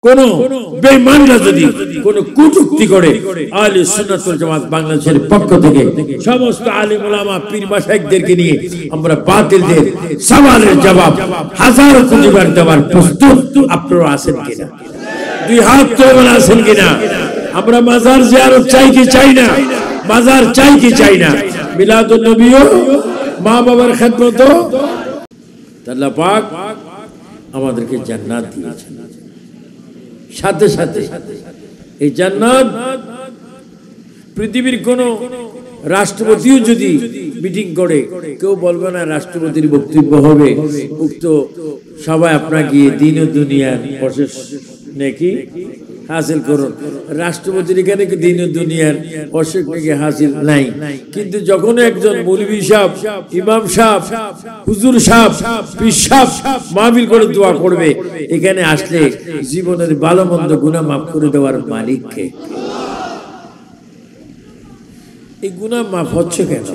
কোন বেঈমানরা যদি কোন কটূক্তি করে আহলে সুন্নাত ওয়াল জামাত বাংলাদেশের পক্ষ থেকে সমস্ত আলেম ওলামা পীর মাশায়েখদেরকে নিয়ে আমরা বাতিলদের সওয়ালের জবাব হাজার কোটিবার দেওয়ার প্রস্তুত। আপনারা আছেন কিনা? দুই হাত তুলে আছেন কিনা? আমরা মাজার জিয়ারত চাই কি চাই না? মাজার চাই কি চাই না? মিলাদুন নবীও মা বাবার খেদমত আল্লাহ পাক আমাদেরকে জান্নাত দিয়েছেন। সাথে সাথে এই জান্নাত পৃথিবীর কোন রাষ্ট্রপতিও যদি মিটিং করে কেউ বলবে না রাষ্ট্রপতির বক্তব্য হবে উক্ত সবাই আপনারা গিয়ে দিন ও দুনিয়ার প্রশেষ নাকি হাসিল করুন। রাষ্ট্রপতির এখানে দিন ও দুনিয়ার অশেষ নাকি হাসিল নাই, কিন্তু যখন একজন মৌলভী সাহেব, ইমাম সাহেব, হুজুর সাহেব, পীর সাহেব মাহফিল করে দোয়া করবে, এখানে আসলে জীবনের ভালো মন্দ গুনাহ মাফ করে দেওয়ার মালিক কে? এই গুনাহ মাফ হচ্ছে কেন?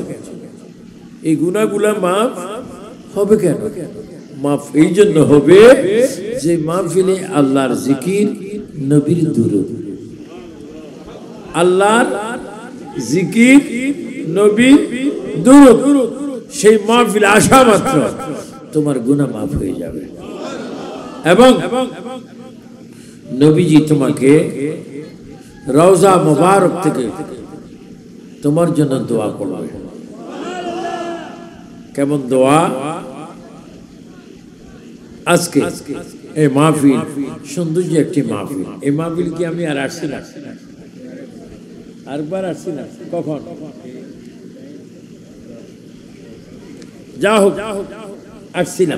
এই গুনাহগুলা মাফ হবে কেন? মাফ এই জন্য হবে যে মাহফিলে আল্লাহর জিকির, নবীর দুরূদ, আল্লাহর জিকির, নবীর দুরূদ, সেই মাহফিলে আসা মাত্র তোমার গুনাহ মাফ হয়ে যাবে এবং নবীজি তোমাকে রওজা মুবারক থেকে তোমার জন্য দোয়া করবে। কেমন দোয়া? আজকে এই মাহফিল সৌন্দর্য একটি মাহফিল। এই মাহফিল কি আমি আর আসছি না? আরবার আসছি না? কখন? যা হোক আসছি না,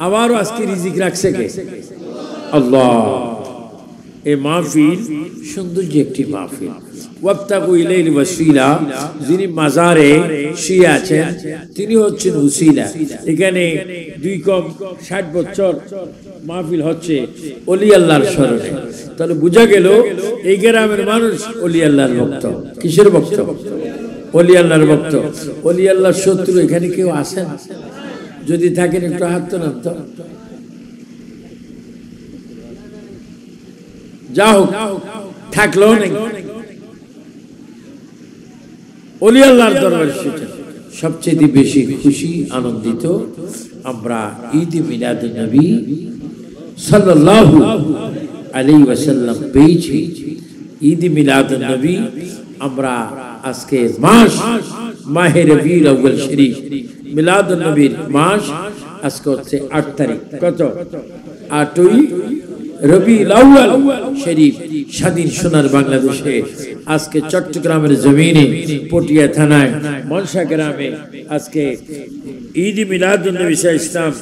আবারও আজকে রিজিক রাখছে কে? আল্লাহ। এই মাহফিল সৌন্দর্য একটি মাহফিল। ওয়াবতাগু ইলাইহিল ওয়াসিলা, যিনি মাজারে শুয়ে আছেন তিনি হচ্ছেন ওসিলা। এখানে 2 বছর মাহফিল হচ্ছে ওলি আল্লাহর স্মরণে। তাহলে বোঝা গেল এই গ্রামের মানুষ ওলি আল্লাহর ভক্ত। কিসের ভক্ত? ওলি আল্লাহর ভক্ত। ওলি আল্লাহর শত্রু এখানে কেউ আছেন? যদি থাকেন একটু হাত তোলেন তো। যা হোক থাকলো নেই, ওলি আল্লাহর দরবারে এসেছেন। সবচেয়ে বেশি খুশি আনন্দিত আমরা ঈদ মিলাদুন নবী সাল্লাল্লাহু আলাইহি ওয়াসাল্লাম পেয়েছি। ঈদ মিলাদুন নবী আমরা আজকে মাস মাহে রবিউল আউয়াল শরীফ, মিলাদুন নবীর মাস আজকে হচ্ছে 8 তারিখ। কত? 8ই রবিউল আউয়াল শরীফ। স্বাধীন সোনার বাংলাদেশে আজকে চট্টগ্রামের জমিনে পটিয়া থানায় মনসা গ্রামে আজকে ঈদ মিলাদুন নবী ইসলাম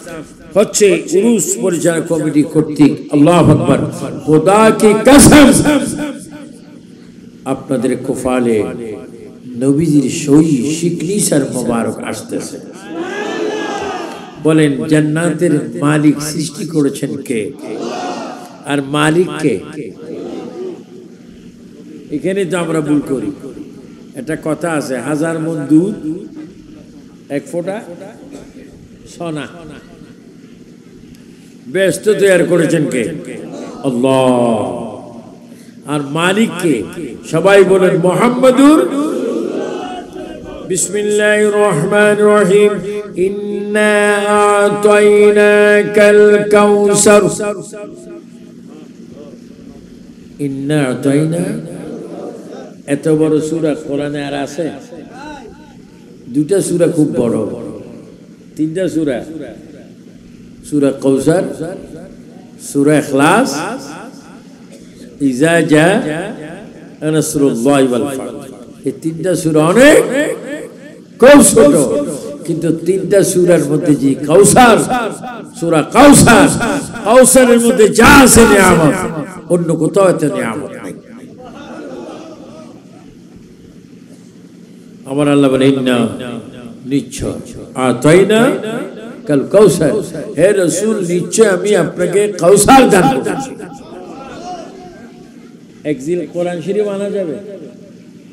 হচ্ছে উরুস পরিচালনা কমিটি কর্তৃক। আল্লাহু আকবার। খোদা কি কসম, আপনাদের কপালে নবীজির সই সিগনেচার মোবারক আসতেছে। বলেন জান্নাতের মালিক সৃষ্টি করেছেন কে? আর মালিক কে? এখানে তো আমরা ভুল করি। একটা কথা আছে, 1000 মণ দুধ 1 ফোঁটা সোনা। বেহেশত তৈরি করেছেন কে? আল্লাহ। আর মালিক কে? সবাই বলেন মুহাম্মাদুর। বিসমিল্লাহির রহমানির রহিম। ইন্না আ'তাইনাকাল কাউসার। ইন্না আ'তাইনা, এত বড় সূরা কোরআনে আর আছে? 2টা সূরা খুব বড়, 3টা সূরা, সূরা কাউসার, সূরা ইখলাস, ইজা জা নাসরুল্লাহি ওয়াল ফাতহ। এই 3টা সূরা অনেক খুব ছোট, কিন্তু 3টা সূরার মধ্যে যে কাউসার, সূরা কাউসার, কাউসারের মধ্যে যা আছে নিয়ামত অন্য কোথাও এত নিয়ামত নাই। আমার আল্লাহ বলে ইন্না, নিশ্চয়, আ'তাইনা কাল কাউসার, হে রাসূল নিশ্চয় আমি আপনাকে কাউসার দান করেছি। এক জিল কোরআন শরীফ আনা যাবে?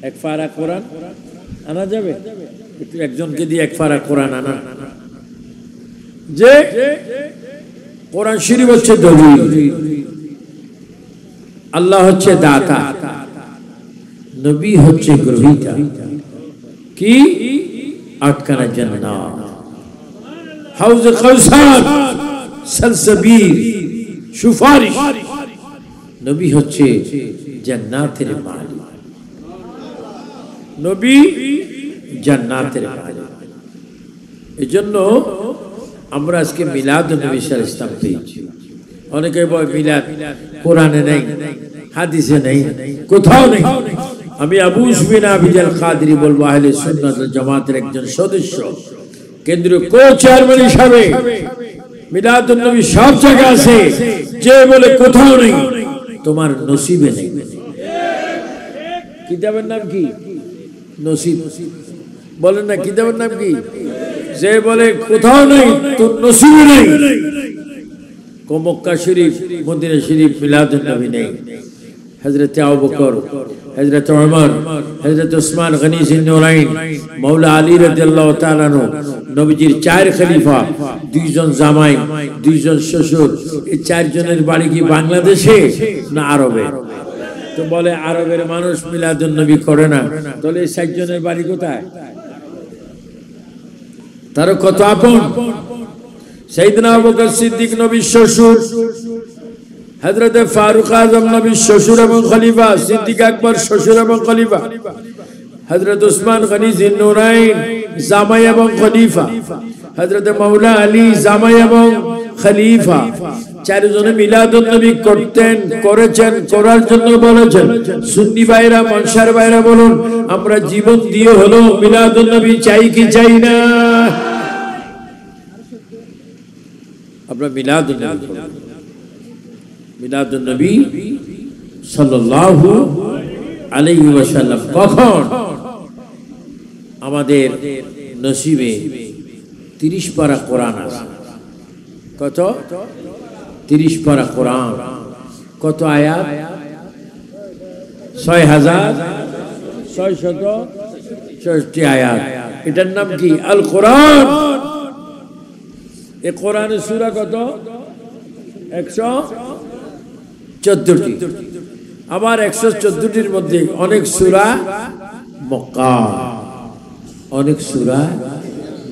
1 পারা কোরআন আনা যাবে? একটু একজনকে দিয়ে 1 পারা কোরআন আনা। যে কোরআন শরীফ হচ্ছে দলিল, আল্লাহ হচ্ছে দাতা, নবী হচ্ছে গ্রহীতা। কি? আটকানা জান্নাত, হাউজে কাউসার, সালসাবিল, সুপারিশ। নবী হচ্ছে জান্নাতের মালিক, নবী জান্নাতের মালিক। এজন্য আমরা আজকে মিলাদ নবী সাল্লাল্লাহু আলাইহি ওয়াসাল্লাম পেয়েছি। অনেকে বলে মিলাদ কোরআনে নেই, হাদিসে নেই, কোথাও নেই। আমি আবু সুফিয়ান আবিদাল কাদরি বলবো, আহলে সুন্নাত ওয়াল জামাতের একজন সদস্য, কেন্দ্রীয় কো-চেয়ারম্যান হিসাবে মিলাদুন নবী সব জায়গায় আছে। যে বলে কোথাও নেই, তোমার নসিবে নেই। কিতাবের নাম কি? নসিব। বলেন না, কিতাবের নাম কি? যে বলে কোথাও নেই, তোর নসিবে নেই। মক্কা শরীফ, মদিনা শরীফ মিলাদুন নবী নেই। হযরত আবু বকর, হযরত ওমর, হযরত উসমান গনি জিন্নুরাইন, মাওলা আলী রাদিয়াল্লাহু তাআলা আনহু, নবীজির চার খলিফা, দুইজন জামাই, দুইজন শ্বশুর, এই চারজনের বাড়ি কি বাংলাদেশে না আরবে? তো বলে আরবের মানুষ মিলাদুন নবী করে না, তাহলে এই চারজনের বাড়ি কোথায়? তার কত আপন। সাইয়েদনা আবু বকর সিদ্দিক নবীর শ্বশুর, হযরত ফারুক আযম নবীর শ্বশুর এবং খলিফা, সিদ্দিক আকবর শ্বশুর এবং খলিফা, হযরত উসমান গনি জিন্নুরাইন জামাই এবং খলিফা, হযরত মাওলা আলী জামাই এবং খলিফা। চারজনে মিলাদুন নবী করতেন, করেছেন, করার জন্য বলেছেন। সুন্নি ভাইরা, মনসার ভাইরা বলুন, আমরা জীবন দিয়ে হলো মিলাদুন নবী চাই কি চাই না? আমরা মিলাদুন নবী, মিলাদুন নবী সাল্লাল্লাহু আলাইহি ওয়াসাল্লাম। কখন? আমাদের নসিবে 30 পারা কোরআন আছে। কত? 30 পারা কোরআন। কত আয়াত? 6664 আয়াত। এটার নাম কি? আল কোরআন। এই কোরআনের সূরা কত? 114টি। আবার 114টির মধ্যে অনেক সূরা মক্কা, অনেক সূরা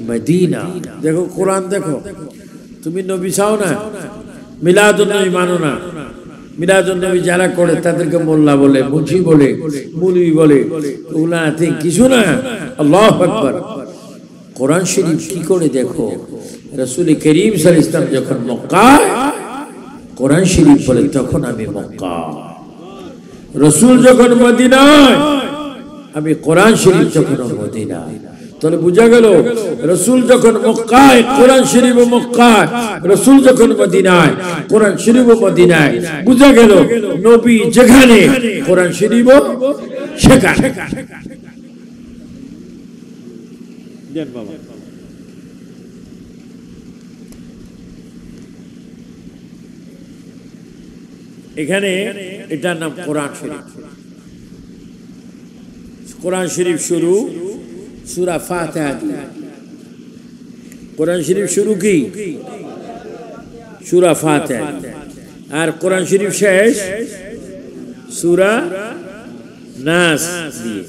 মদিনা। দেখো কোরআন, দেখো। তুমি নবী চাও না, মিলাদুন নবী মানো না। মিলাদুন নবী যারা করে তাদেরকে মোল্লা বলে, মুন্সি বলে, মৌলভী বলে, ওগুলা কিছু না। আল্লাহু আকবার। কোরআন শরীফ কি করে দেখো, রাসূল করিম সাল্লাল্লাহু আলাইহি ওয়াসাল্লাম যখন মক্কায়, কোরআন শরীফ বলে তখন আমি মক্কা। রাসূল যখন মদিনায়, আমি কোরআন শরীফ যখন মদিনায়। তাহলে বুঝা গেল, রাসূল যখন মক্কায়, কোরআন শরীফ মক্কায়, রাসূল যখন মদিনায়, কোরআন শরীফ মদিনায়। বুঝা গেল, নবী যেখানে, কোরআন শরীফ সেখানে। দেন বাবা। এখানে এটার নাম কোরআন শরীফ। কোরআন শরীফ শুরু সূরা ফাতিহা দিয়ে। কোরআন শরীফ শুরু কি? সূরা ফাতিহা। আর কোরআন শরীফ শেষ সূরা নাস দিয়ে।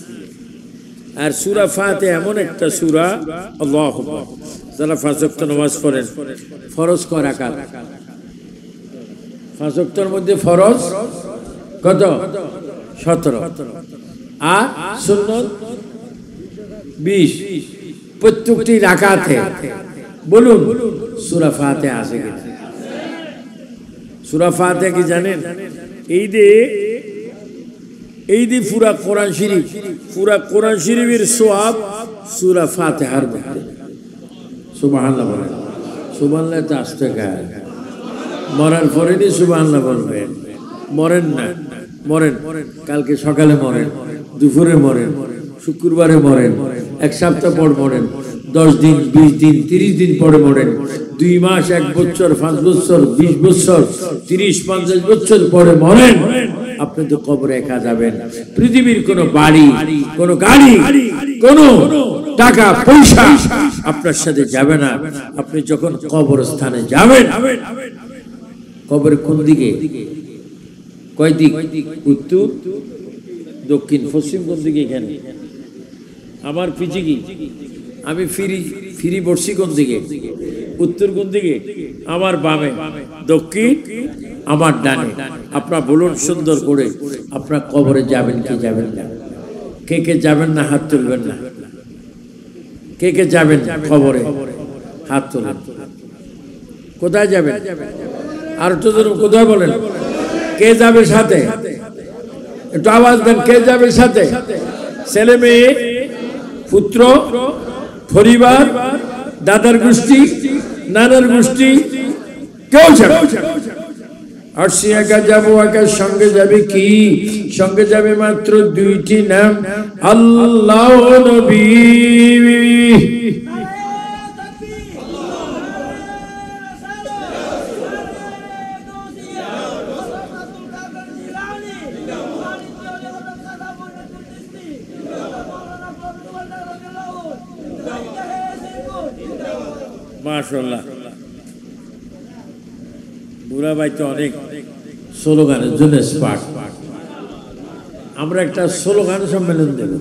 আর সূরা ফাতিহা এমন একটা সূরা, আল্লাহু আকবার, যারা 5 ওয়াক্ত নামাজ পড়েন, ফরজ কয় রাকাত? 5 ওয়াক্তের মধ্যে ফরজ কত? 17। আর সুন্নত 20। প্রত্যেকটি রাকাতে বলুন সূরা ফাতিহা আছে কিনা? সূরা ফাতিহা কি জানেন? এই যে পুরা কোরআন শরীফ, পুরা কোরআন শরীফের সওয়াব সূরা ফাতিহার মধ্যে। সুবহানাল্লাহ বলেন। সুবহানাল্লাহ তো আসতে গায়। মরার পরে নি সুবহানাল্লাহ বলবেন। মরেন না, মরেন কালকে সকালে মরেন, দুপুরে মরেন, শুক্রবারে মরেন, এক সপ্তাহ পর মরেন, 10 দিন, 20 দিন, 30 দিন পরে মরেন, 2 মাস, 1 বছর, 5 বছর, 20 বছর, 30-50 বছর পরে মরেন, আপনি তো কবরে একা যাবেন। পৃথিবীর কোনো বাড়ি, কোনো গাড়ি, কোনো টাকা পয়সা আপনার সাথে যাবে না। আপনি যখন কবরস্থানে যাবেন, কবরের কোন দিকে? কয় দিক? উত্তর, দক্ষিণ, পশ্চিম কোন দিকে? এখানে আমার পিছে কি? আমি ফিরি বসছি কোন দিকে? উত্তর কোন দিকে? আমার বামে। দক্ষিণ আমার ডানে। আপনার বলুন সুন্দর করে, আপনার কবরে যাবেন কি যাবেন না? কে কে যাবেন না হাত তুলবেন না? কে কে যাবেন কবরে? হাত তুলেন। কোথায় যাবেন? আর একটু কোথায় বলেন? কে যাবে সাথে? একটু আওয়াজ দেন। কে যাবে সাথে? ছেলে মেয়ে, পুত্র, পরিবার, দাদার গোষ্ঠী, নানার গোষ্ঠী, কেউ যাবে? আর সে একা যাবো, একার সঙ্গে যাবে কি? সঙ্গে যাবে মাত্র দুইটি নাম, আল্লাহ নবী। মাশাআল্লাহ, বুড়া ভাই তো অনেক স্লোগানের জন্য স্পার্ট। আমরা একটা স্লোগান সম্মেলন দেব।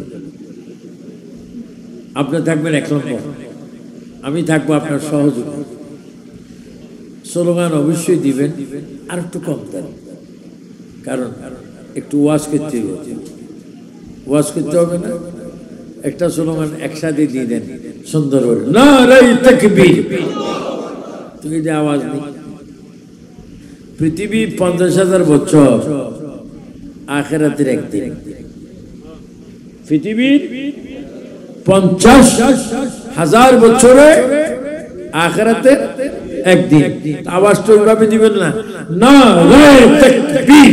আপনি থাকবেন এক নম্বর, আমি থাকবো আপনার সহযোগী। স্লোগান অবশ্যই দিবেন, আর একটু কম দেন, কারণ একটু ওয়াজ করতে হবে। ওয়াজ করতে হবে না? একটা স্লোগান একসাথে দিয়ে দেন সুন্দর করে, নারায়ে তাকবীর। তুমি যে আওয়াজ নেই। পৃথিবী 50,000 বছর, আখিরাতের একদিন। পৃথিবীর 50,000 বছরে, আখিরাতের একদিন। আওয়াজটা ওইভাবে দিবেন না, নারায়ে তাকবীর,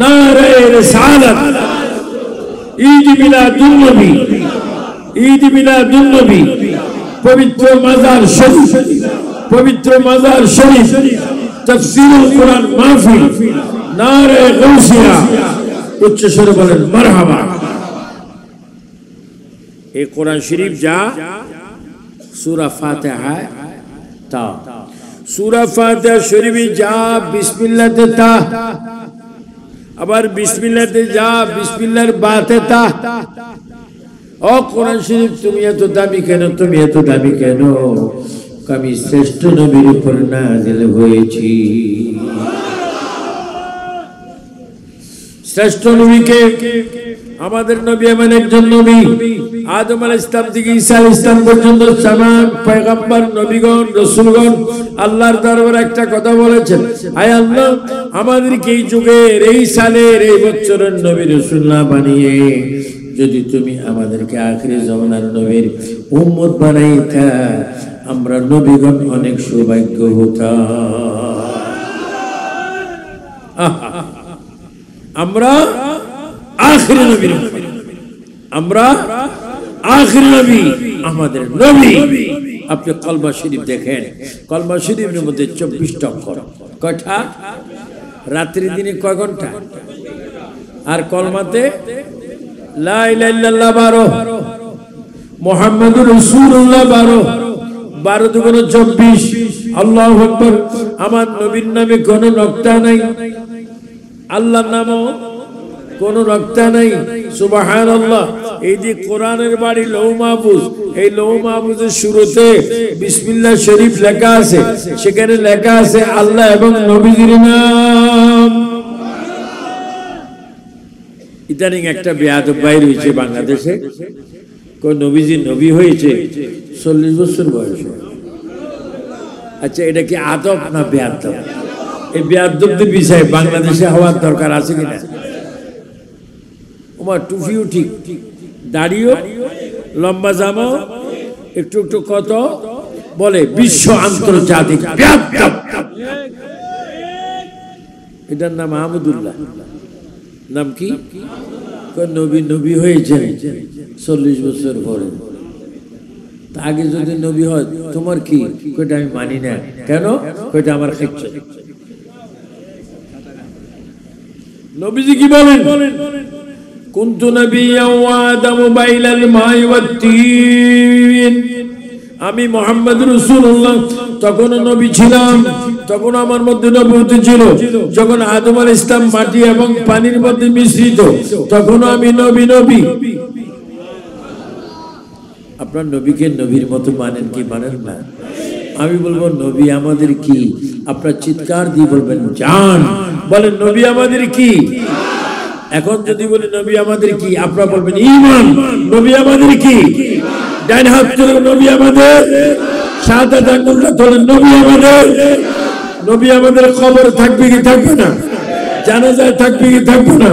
নারায়ে রিসালাত, ঈদ মিলাদুন নবী, ঈদ মিলাদুন নবী, পবিত্র মাজার শরীফ, পবিত্র মাজার শরীফ, তাফসীরুল কোরআন মাহফিল, নারে গাউসিয়া। উচ্চ স্বরে বলেন মারহাবা। এই কোরআন শরীফ যা সূরা ফাতিহা তা, সূরা ফাতিহা শরীফে যা বিসমিল্লাহতে তা, আবার বিসমিল্লাহতে যা বিসমিল্লাহর বাতে তা। ও কোরআন শরীফ তুমি এত দামি কেন? তুমি এত দামি কেন? আমি শ্রেষ্ঠ নবীর উপর নাযিল হয়েছি। শ্রেষ্ঠ নবীকে, আমাদের নবী এমন একজন নবী, আদম আলাইহিস সালাম থেকে ঈসা আলাইহিস সালাম পর্যন্ত तमाम পয়গম্বর, নবীগণ, রাসূলগণ আল্লাহর দরবারে একটা কথা বলেছেন, আয় আল্লাহ, আমাদেরকে এই যুগের, এই সালের, এই বছরের নবী রাসূল না বানিয়ে যদি তুমি আমাদেরকে আখিরি জামানার নবীর উম্মত বানাইতা, আমরা নবীগণ অনেক সৌভাগ্য হতাম। আমরা আখিরি নবী, আমরা আখিরি নবী, আমাদের নবী। আপনি কলমা শরীফ দেখেন, কলমা শরীফের মধ্যে 24টা অক্ষর। কয়টা? রাত্রি দিনে কয় ঘন্টা? আর কলমাতে লা ইলাহা ইল্লাল্লাহ 12, মুহাম্মাদুর রাসূলুল্লাহ 12, 12 দুগুণ 24। আল্লাহু আকবার। আমার নবীর নামে কোনো নকতা নাই, আল্লাহর নামও কোনো নকতা নাই। সুবহানাল্লাহ। এই যে কোরআনের বাড়ি লৌহ মাহফুজ, এই লৌহ মাহফুজের শুরুতে বিসমিল্লাহ শরীফ লেখা আছে, সেখানে লেখা আছে আল্লাহ এবং নবীজির নাম। ইদানিং একটা বেয়াদব বাইর হয়েছে বাংলাদেশে, কোন নবীজি নবী হয়েছে 40 বছর বয়সে। আচ্ছা, এটা কি আদব না বেয়াদব? এই বেয়াদবদের বিষয়ে বাংলাদেশে হওয়ার দরকার আছে কিনা? ওমা টুপিও ঠিক, দাড়িও লম্বা, জামাও একটু একটু কত বলে বিশ্ব আন্তর্জাতিক বেয়াদব। এটার নাম আহমদুল্লাহ। নাম কি? নবী নবী হয়েছে 40 বছর পরে। আগে যদি নবী হয় তোমার কি? কইটা আমি মানি না। কেন? কইটা আমার খাচ্ছে। নবীজি কি বলেন? কুনতু নাবিয়্যান ওয়া আদামু বাইনাল মাই ওয়াত তিন। আমি মুহাম্মদ রাসূলুল্লাহ তখনও নবী ছিলাম, তখন আমার মধ্যে নবুয়ত ছিল। যখন আদম আলাইহিস সালাম মাটি এবং পানির মধ্যে মিশ্রিত, তখনও আমি নবী। আপনার নবীকে নবীর মতো মানেন কি মানেন না? আমি বলবো নবী আমাদের কি? আপনার চিৎকার দিয়ে বলবেন জান। বলেন নবী আমাদের কি? এখন যদি বলি নবী আমাদের কি, আপনারা বলবেন ঈমান। নবী আমাদের কি? ডান হাত তুলে নবী আমাদের, শাহাদাত আঙ্গুলটা তোলেন নবী আমাদের। নবী আমাদের কবর থাকবে কি থাকবে না? জানাজায় থাকবে কি থাকবে না?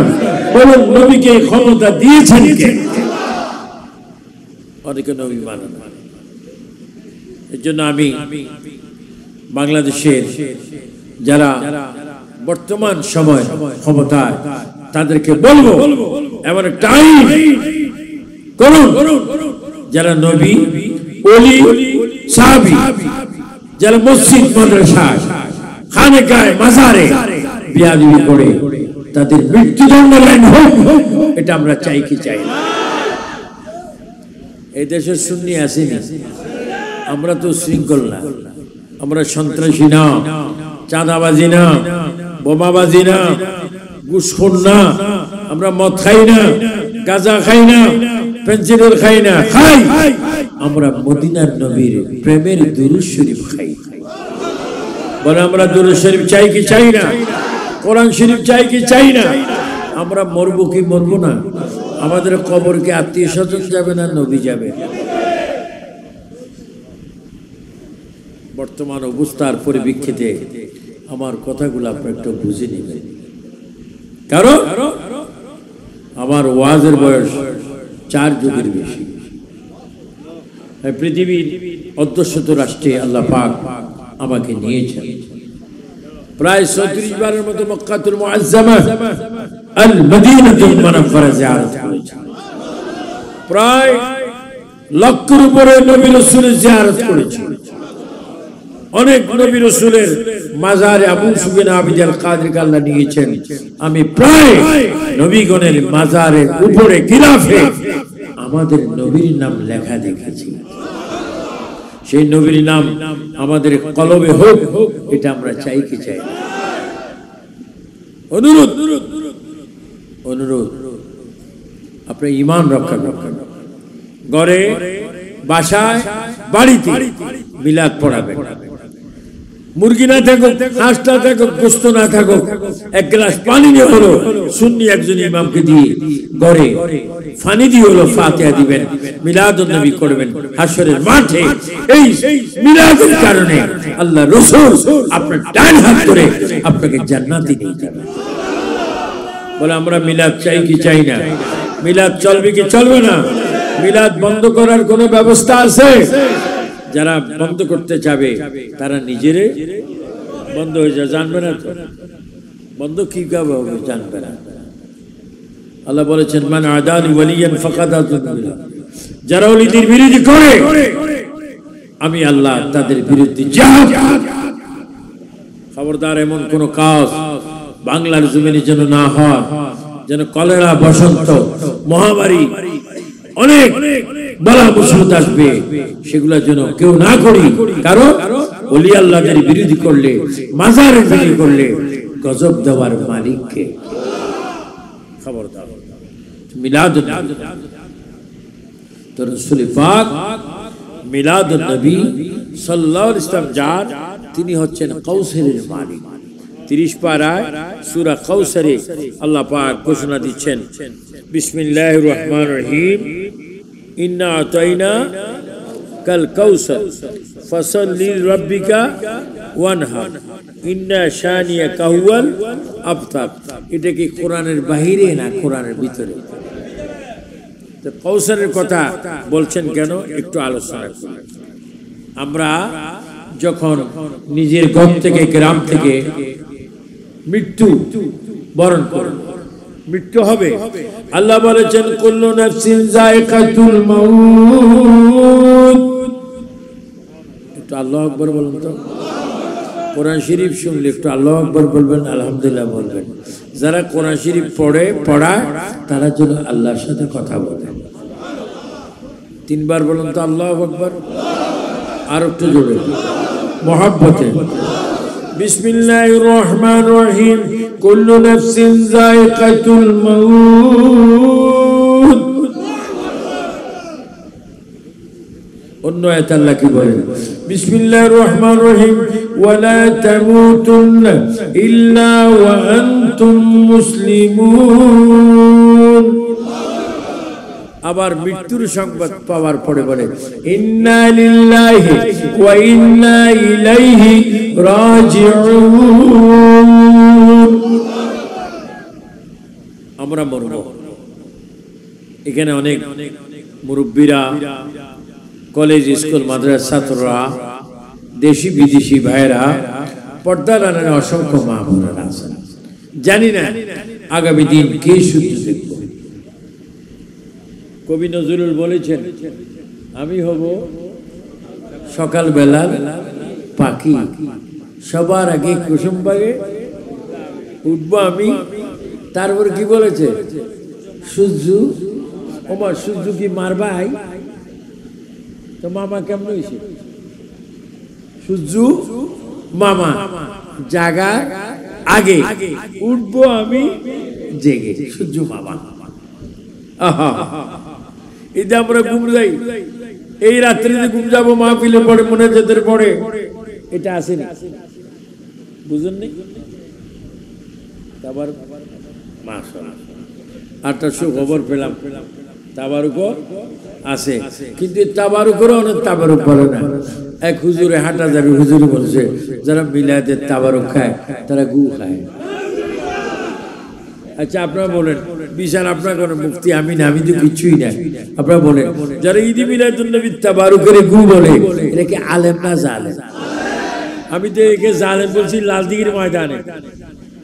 বলুন নবীকে ক্ষমতা দিয়েছেন কে? অনেকে নবী মানে না। এর জন্য আমি বাংলাদেশের যারা বর্তমান সময় ক্ষমতায়, তাদেরকে বলবো এমন টাইম করুন যারা নবী, ওলি, সাহাবী, যারা মসজিদ, মাদ্রাসা, খানেকায়, মাজারে বিয়াদবি করে তাদের মৃত্যুদণ্ড লাইন হোক, এটা আমরা চাই কি চাই না? এই দেশের সুন্নি আসেনি, আমরা তো শৃঙ্খল না, আমরা সন্ত্রাসী না, চাঁদাবাজি না, বোমাবাজি না, ঘুষখোর না, আমরা মদ খাই না, গাঁজা খাই না, পেন্সিল খাই না, আমরা মদিনার নবীর প্রেমের দুরূদ শরীফ খাই। বলে আমরা দুরূদ শরীফ চাই কি চাই না? কোরআন শরীফ চাই কি চাই না? আমরা মরবো কি মরবো না? আমাদের কবরকে আত্মীয় স্বজন যাবে না নবী যাবে? বর্তমান অবস্থার পরিপ্রেক্ষিতে আমার কথাগুলো আপনি একটু বুঝে নেবেন। কারণ আমার ওয়াজের বয়স 4 যুগের বেশি। পৃথিবীর অধ্যুষিত রাষ্ট্রে আল্লাহ পাক আমাকে নিয়েছেন। প্রায় 34 বারের মতো মক্কাতুল মুআজ্জামা আল মদিনাতুল মুনাফফারা জিয়ারত করেছি। প্রায় লক্ষের উপরে নবী রাসূলের জিয়ারত করেছি। অনেক নবী রাসূলের মাজারে আবু সুফিয়ান আবিদাল কাদের আল্লাহ নিয়েছেন। আমি প্রায় নবীগণের মাজারের উপরে গিলাফে আমাদের নবীর নাম লেখা দেখেছি। সেই নবীর নাম আমাদের কলবে হোক, এটা আমরা চাই কি চাই না? অনুরোধ আপনার ঈমান রক্ষা করবেন। ঘরে, বাসায়, বাড়িতে মিলাদ পড়াবেন। মুরগি না থাকুক, হাঁস না থাকুক, গোশত না থাকুক, এক গ্লাস পানি নিয়ে হলো সুন্নি একজন ইমামকে দিয়ে ঘরে পানি দিয়ে হলো ফাতিহা দিবেন, মিলাদুন নবী করবেন। হাসরের মাঠে এই মিলাদের কারণে আল্লাহ রাসূল আপনার ডান হাত ধরে আপনাকে জান্নাতে নিয়ে যাবেন। বলে আমরা মিলাদ চাই কি চাই না? মিলাদ চলবে কি চলবে না? মিলাদ বন্ধ করার কোনো ব্যবস্থা আছে? যারা বন্ধ করতে যাবে তারা নিজেরে বন্ধ হয়ে যায়, জানবে না তো বন্ধ কি হবে জানবে না। আল্লাহ বলেছেন মান আদানি ওয়ালিয়ান ফাকাদ আযানতুল্লাহ, যারা ওলিদের বিরোধী করে আমি আল্লাহ তাদের বিরুদ্ধে জিহাদ। খবরদার এমন কোন কাজ বাংলার জমিনে যেন না হয়, যেন কলেরা, বসন্ত, মহামারী, অনেক বলা মুসিবত আসবে, সেগুলা যেন কেউ না করি। কারণ ওলি আল্লাহদের বিরোধী করলে, মাজারের বিরোধী করলে গজব দেওয়ার মালিককে। খবরদার। মিলাদুন নবী তো রাসূল পাক মিলাদুন নবী সাল্লাল্লাহু আলাইহি ওয়াসাল্লাম যার, তিনি হচ্ছেন কাউসারের মালিক। 30 পারায় সূরা কাউসারে আল্লাহ পাক ঘোষণা দিচ্ছেন বিসমিল্লাহির রহমানির রহিম ইন্না আতাইনা কাল কাউসার ফাসাল্লি লিরাব্বিকা ওয়ানহার ইন্না শানিয়াকা হুয়াল আবতার। এটা কি কোরআনের বাহিরে না কোরআনের ভিতরে? তো কাউসারের কথা বলছেন কেন একটু আলোচনা করি। আমরা যখন নিজের ঘর থেকে, গ্রাম থেকে মৃত্যু বরণ করব, মৃত্যু হবে। আল্লাহ বলেছেন কুল্লু নাফসিন যায়কাতুল মাউত। একটু আল্লাহু আকবার বলুন তো। কোরআন শরীফ শুনলে একটু আল্লাহু আকবার বলবেন, আলহামদুলিল্লাহ বলবেন। যারা কোরআন শরীফ পড়ায় তারা যেন আল্লাহর সাথে কথা বলে। 3 বার বলুন তো আল্লাহু আকবার। আর একটু জোরে मोहब्बत बिस्मिल्लाहिर रहमानिर रहीम कुल्लु नफ्सिन जायकातुल मौत অন্য আয়াত আল্লাহ কি বলেন বিসমিল্লাহির রহমানির রহিম ওয়ালা তামুতুন্না ইল্লা ওয়া আনতুম মুসলিমুন আবার মৃত্যুর সংবাদ পাওয়ার পরে বলে ইন্না লিল্লাহি ওয়া ইন্না ইলাইহি রাজিউন আমরা মরব এখানে অনেক মুরব্বিরা কলেজ স্কুল মাদ্রাসা ছাত্ররা দেশি বিদেশি ভাইরা পর্দার আড়ালে অসংখ্য মা বোনেরা আছেন জানি না আগামী দিন কে সূর্য দেখব কবি নজরুল বলেছেন আমি হব সকালবেলা পাখি সবার আগে কুসুমবাগে উঠবো আমি তারপর কি বলেছে সূর্য ওমা সূর্য কি মারবাই তো মামা কেমন হয়েছে সূর্য মামা জাগা আগে উঠবো আমি জেগে সূর্য মামা ঈদে আমরা ঘুম যাই এই রাত্রিতে ঘুম যাবো মাহফিলে পড়ে মনে যেতে পড়ে এটা আসেনি বুঝেন নি তারপর আটটা সুখবর পেলাম তাবারুকও আছে কিন্তু তাবারুকেরও অনেক তাবারুক বলে না এক হুজুরে হাটাজারি হুজুরে বলছে যারা মিলাদের তাবারুক খায় তারা গু খায় আচ্ছা আপনারা বলেন বিশাল আপনার কোন মুফতি আমি না আমি তো কিছুই না আপনারা বলেন যারা ঈদে মিলাদুন নবী তাবারুকের গু বলে এটা কি আলেম না জালেম আমি তো একে জালেম বলছি লালদিঘির ময়দানে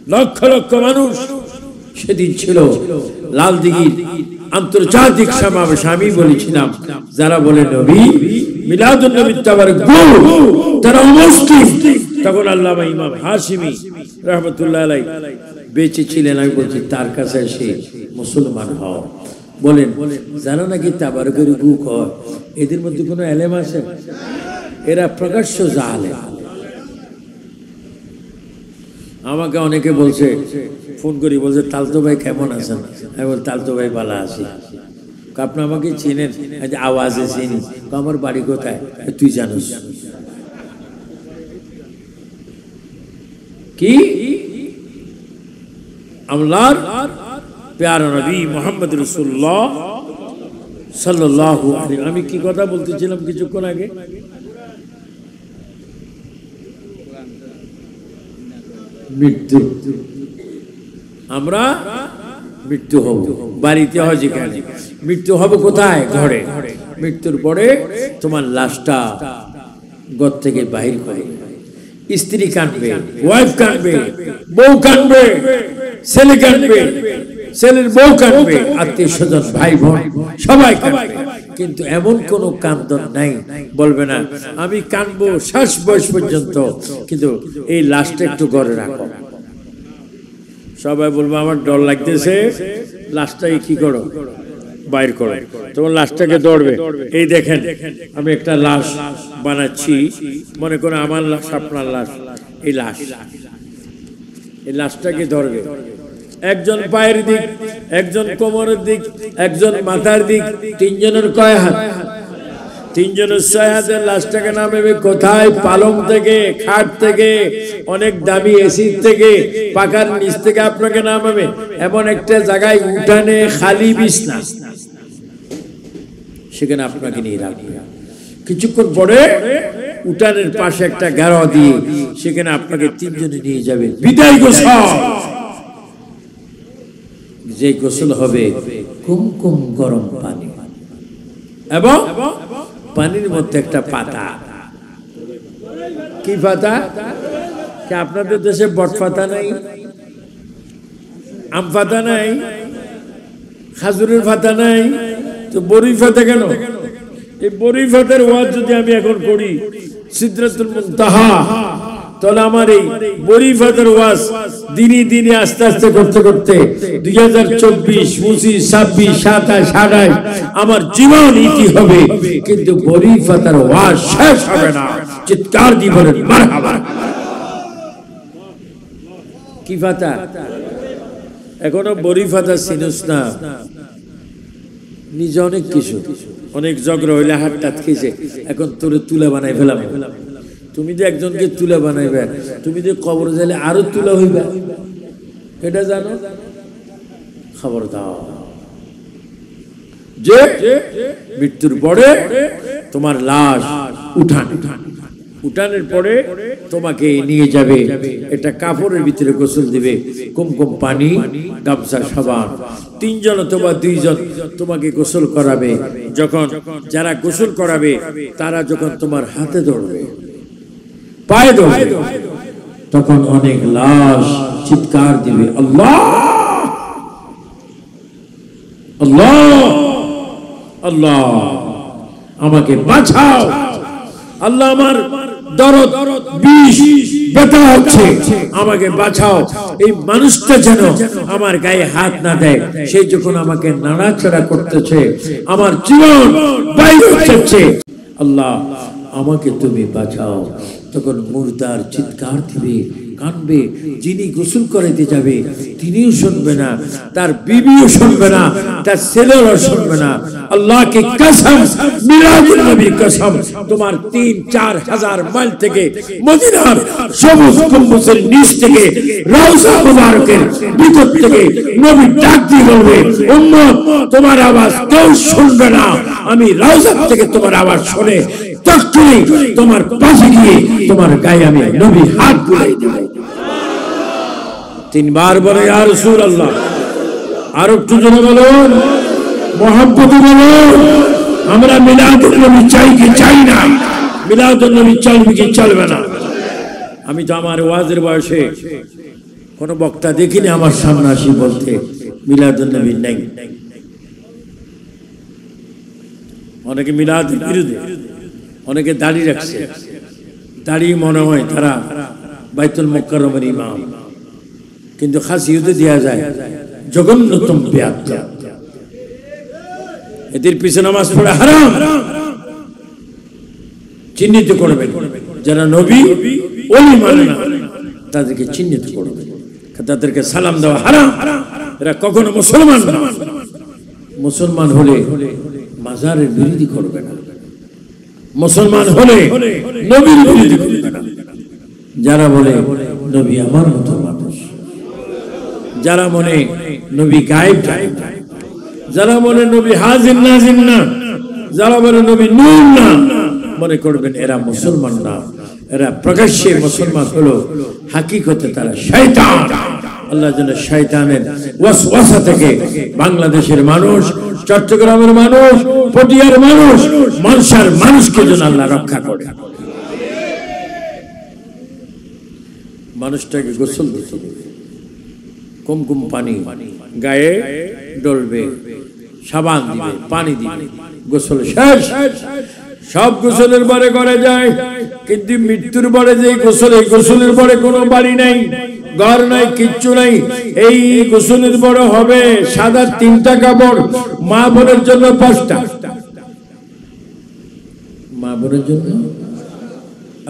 লক্ষ লক্ষ মানুষ সেদিন ছিল লালদিঘির আন্তর্জাতিক সমাবেশ আমি বলেছিলাম যারা বলে নবী মিলাদুন নবী তাবারুক গু তারা মুসলিম তখন আল্লামা ইমাম হাশিমি রাহমাতুল্লাহ আলাইহি বেঁচে ছিলেন আমি বলছি তার কাছে এসে মুসলমান হও বলেন যারা নাকি তাবারুকের গু খায় এদের মধ্যে কোনো এলেম আছে এরা প্রকাশ্য জালেম আমাকে অনেকে বলছে ফোন করি বলছে তালতো ভাই কেমন আছেন আমি বল তালতো ভাই ভালো আছি আপনি আমাকে চেনেন আওয়াজে চিনি আমার বাড়ি কোথায় তুই জানিস কি আমলার প্যারা নবী মুহাম্মদ রাসূলুল্লাহ সাল্লাল্লাহু আলাইহি আমি কি কথা বলতেছিলাম কিছুক্ষণ আগে মৃত্যু আমরা মৃত্যু হব বাড়িতে হয় যেখানে মৃত্যু হবে কোথায় ঘরে মৃত্যুর পরে তোমার লাশটা ঘর থেকে বাহির করে স্ত্রী কাঁদবে ওয়াইফ কাঁদবে বউ কাঁদবে ছেলে কাঁদবে ছেলের বউ কাঁদবে আত্মীয় স্বজন ভাই বোন সবাই কাঁদবে কিন্তু এমন কোন কান্দন নাই বলবে না আমি কাঁদবো শেষ বয়স পর্যন্ত কিন্তু এই লাশটা একটু ঘরে রাখো সবাই বলবো আমার ডর লাগতেছে লাশটাকে কি করো বাইর করো তখন লাশটাকে দৌড়বে এই দেখেন আমি একটা লাশ বানাচ্ছি মনে করো আমার লাশ আপনার লাশ এই লাশটাকে ধরবে একজন পায়ের দিক একজন কোমরের দিক একজন মাথার দিক তিনজনের কয় হাত তিনজনের 6 হাতের লাশটাকে নামাবে কোথায় পালং থেকে খাট থেকে অনেক দামি এসি থেকে পাকার নিচ থেকে আপনাকে নামাবে এমন একটা জায়গায় উঠানে খালি বিছনা সেখানে আপনাকে নিয়ে রাখবে কিছুক্ষণ পরে উঠানের পাশে একটা গাড়া দিয়ে সেখানে আপনাকে তিনজনে নিয়ে যাবে বিদায় গোসল যে গোসল হবে কুমকুম গরম পানি এবং পানির মধ্যে একটা পাতা কি পাতা কি আপনাদের দেশে বট পাতা নাই আম পাতা নাই খাজুরের পাতা নাই তো বড়ি পাতা কেন এই বড়ি পাতার ওয়াজ যদি আমি এখন করি সিদরাতুল মুনতাহা তাহলে আমার এই বড়ি পাতার ওয়াজ দিনে দিনে আস্তে আস্তে করতে করতে 2024 25 26 27 28 আমার জীবন ইতি হবে কিন্তু বড়ি পাতার ওয়াজ শেষ হবে না চিৎকার দিয়ে বলেন মারহাবা। কি ফাতা? এখনো বড়ি ফাতা চিনুস না? নিজে অনেক কিছু, অনেক ঝগড়া হইলে হাত টাত খেয়েছে, এখন তোরে তুলা বানাই ফেলাম। তুমি যে একজনকে তুলা বানাইবে, তুমি যে কবর যাইলে আরো তুলা হইবে, এটা জানো? খবর দাও যে মৃত্যুর পরে তোমার লাশ উঠানের পরে তোমাকে নিয়ে যাবে, এটা কাপড়ের ভিতরে গোসল দিবে, কুমকুম পানি, গামছা, সাবান, 3 জন অথবা 2 জন তোমাকে গোসল করাবে। যখন যারা গোসল করাবে তারা যখন তোমার হাতে ধরবে, পায়ে ধরবে, তখন অনেক লাশ চিৎকার দিবে, আল্লাহ আল্লাহ আল্লাহ আমাকে বাঁচাও, আল্লাহ আমার দরদ বিষ ব্যথা হচ্ছে, আমাকে বাঁচাও। এই মানুষটা যেন আমার গায়ে হাত না দেয়। সেই যখন আমাকে নাড়াচাড়া করতেছে, আমার জীবন বাইরে হচ্ছে, আল্লাহ আমাকে তুমি বাঁচাও। তখন মুর্দার চিৎকার দিবে, কানবে। যিনি গোসল করাইতে যাবে তিনিও শুনবে না, তার বিবিও শুনবে না, তার ছেলেও শুনবে না। আল্লাহকে কসম, মিলাদুন নবীর কসম, তোমার 3-4 হাজার মাইল থেকে মদিনার সবুজ গম্বুজের নিচ থেকে রওজা মুবারকের ভিতর থেকে নবী ডাক দিয়ে বলবে, উম্মত তোমার আওয়াজ কেউ শুনবে না, আমি রওজা থেকে তোমার আওয়াজ শুনে তখনই তোমার পাশে গিয়ে তোমার গায়ে আমি নবী হাত বুলাই দেব। 3 বার বলে ইয়া রাসূলুল্লাহ। আর একটু জোরে বলুন, মুহাব্বতে বলুন, আমরা মিলাদুন নবী চাই কি চাই না? মিলাদুন নবী চলবে কি চলবে না? আমি তো আমার ওয়াজের বয়সে কোন বক্তা দেখিনি আমার সামনে আসি বলতে মিলাদুন নবী নাই। অনেকে মিলাদের বিরুদ্ধে, অনেকে দাড়ি রাখছে, দাড়ি মনে হয় তারা বাইতুল মুকাররমের ইমাম, কিন্তু খাসিয়তে দেয়া যায় জঘন্যতম বেয়াদব। এদের পিছনে নামাজ পড়া হারাম। চিহ্নিত করবেন যারা নবী ওলি মানে না, তাদেরকে চিহ্নিত করবেন, তাদেরকে সালাম দেওয়া হারাম। এরা কখনো মুসলমান না। মুসলমান হলে মাজারের বিরোধী করবে না, মুসলমান হলে নবীর বিরোধী করবে না। যারা বলে নবী আমার মতো মানুষ, যারা মনে নবী গায়েব, যারা মনে নবী হাজির নাজির না, যারা বলে নবী নূর না, মনে করবেন এরা মুসলমান না। এরা প্রকাশ্যে মুসলমান হলো, হাকিকতে তারা শয়তান। আল্লাহ যেন শয়তানের ওয়াসওয়াসা থেকে বাংলাদেশের মানুষ, চট্টগ্রামের মানুষ, পটিয়ার মানুষ, মানসার মানুষকে যেন আল্লাহ রক্ষা করে। মানুষটাকে গোসল দিতে হবে, কুমকুম পানি গায়ে ডলবে, সাবান দিবে, পানি দিবে, গোসল শেষ। সব গোসলের পরে করে যায়, কিন্তু মৃত্যুর পরে যে গোসল, এই গোসলের পরে কোনো বাড়ি নাই, ঘর নাই, কিচ্ছু নাই। এই গোসলের পরে হবে সাদা 3টা কাপড়, মা বোনের জন্য 5টা। মা বোনের জন্য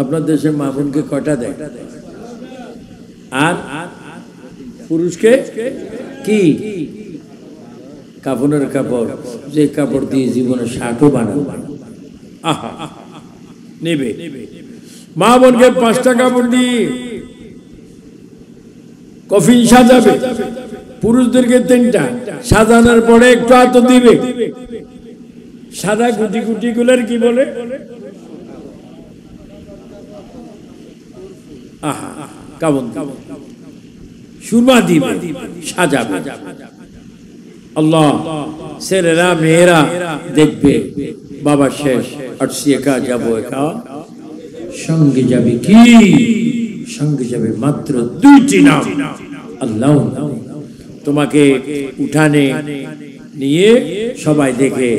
আপনার দেশে মা বোনকে কয়টা দেয়? আর পুরুষকে কি? কাফনের কাপড়, যে কাপড় দিয়ে জীবনে শার্টও বানাবো। আহা নেবে। মা বোনকে 5টা কাপড় দিয়ে কফিন সাজাবে, পুরুষদেরকে 3টা। সাজানোর পরে একটু আতর দিবে, সাদা গুটি গুটি গুলোর কি বলে? আহা কাবন সুরমা দিবে, সাজাবে। আল্লাহ ছেলেরা মেয়েরা দেখবে, বাবা শেষ, আসছি একা যাবো, একা সঙ্গে যাবে কি? সঙ্গে যাবে মাত্র 2টি নাম, আল্লাহ। তোমাকে উঠানে নিয়ে সবাই দেখে,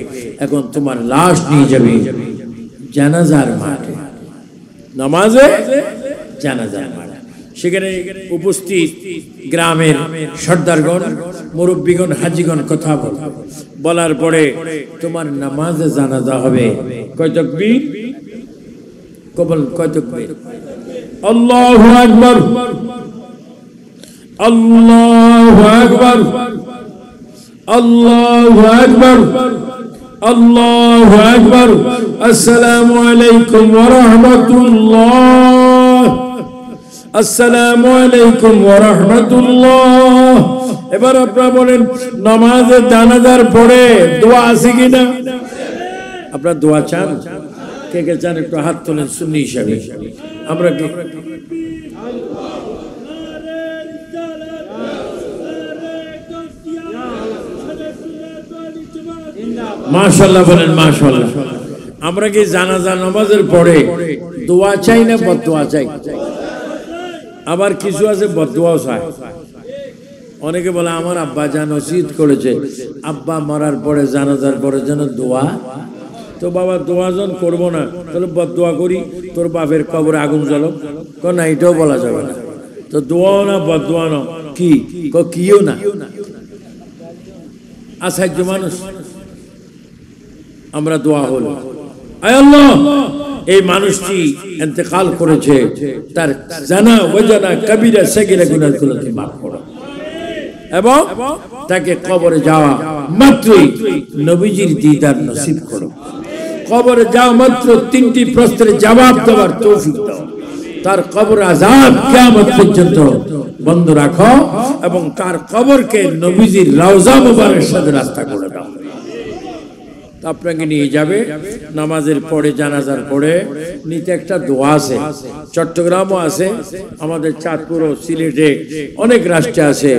এখন তোমার লাশ নিয়ে যাবে জানাজার মাঠে, নামাজে জানাজার মাঠে। সেখানে উপস্থিত গ্রামের সর্দারগণ, মুরব্বীগণ, হাজিগণ কথা বলার পরে তোমার নামাজে জানাজা হবে। কয় তাকবীর? কবল কয় তাকবীর আল্লাহু আকবার আল্লাহু আকবার আল্লাহু আকবার আল্লাহু আকবার আসসালামু আলাইকুম ওয়া রাহমাতুল্লাহ আসসালামু আলাইকুম ওয়া রাহমাতুল্লাহ এবার আপনারা বলেন নামাজে জানাজার পরে দোয়া আছে কিনা আপনারা দোয়া চান কে কে চান একটু হাত তোলেন সুন্নি হিসাবে আমরা কি মাশাআল্লাহ বলেন মাশাআল্লাহ আমরা কি জানাজা নামাজের পরে দোয়া চাই না বদদোয়া চাই আবার কিছু আছে বদদোয়াও চায় অনেকে বলে আমার আব্বা জান ওসিয়ত করেছে আব্বা মরার পরে জানাজার পরে যেন দোয়া তো বাবা দোয়া যখন করবো না তাহলে বদদোয়া করি তোর বাপের কবরে আগুন জ্বলো না এটাও বলা যাবে না তো দোয়াও না বদদোয়া না কি কিও না আসাধ্য মানুষ আমরা দোয়া হলো আয় আল্লাহ এই মানুষটি ইন্তেকাল করেছে তার জানা ওয়াজানা কবিরা সগীরা গুনাহগুলোকে maaf করো এবং তাকে কবরে যাওয়া মাত্রই নবীজির দিদার নসিব করো কবরে যাওয়া মাত্র তিনটি প্রশ্নের জবাব দেওয়ার তৌফিক দাও তার কবর আযাব কিয়ামত পর্যন্ত বন্ধ রাখো এবং তার কবরকে নবীজির রওজা মুবারকের সাথে রাস্তা করে দাও আপনাকে নিয়ে যাবে নামাজের পরে জানাজার পরে নিতে একটা দোয়া আছে চট্টগ্রামও আছে আমাদের চাঁদপুর ও সিলেটে অনেক রাষ্ট্রে আছে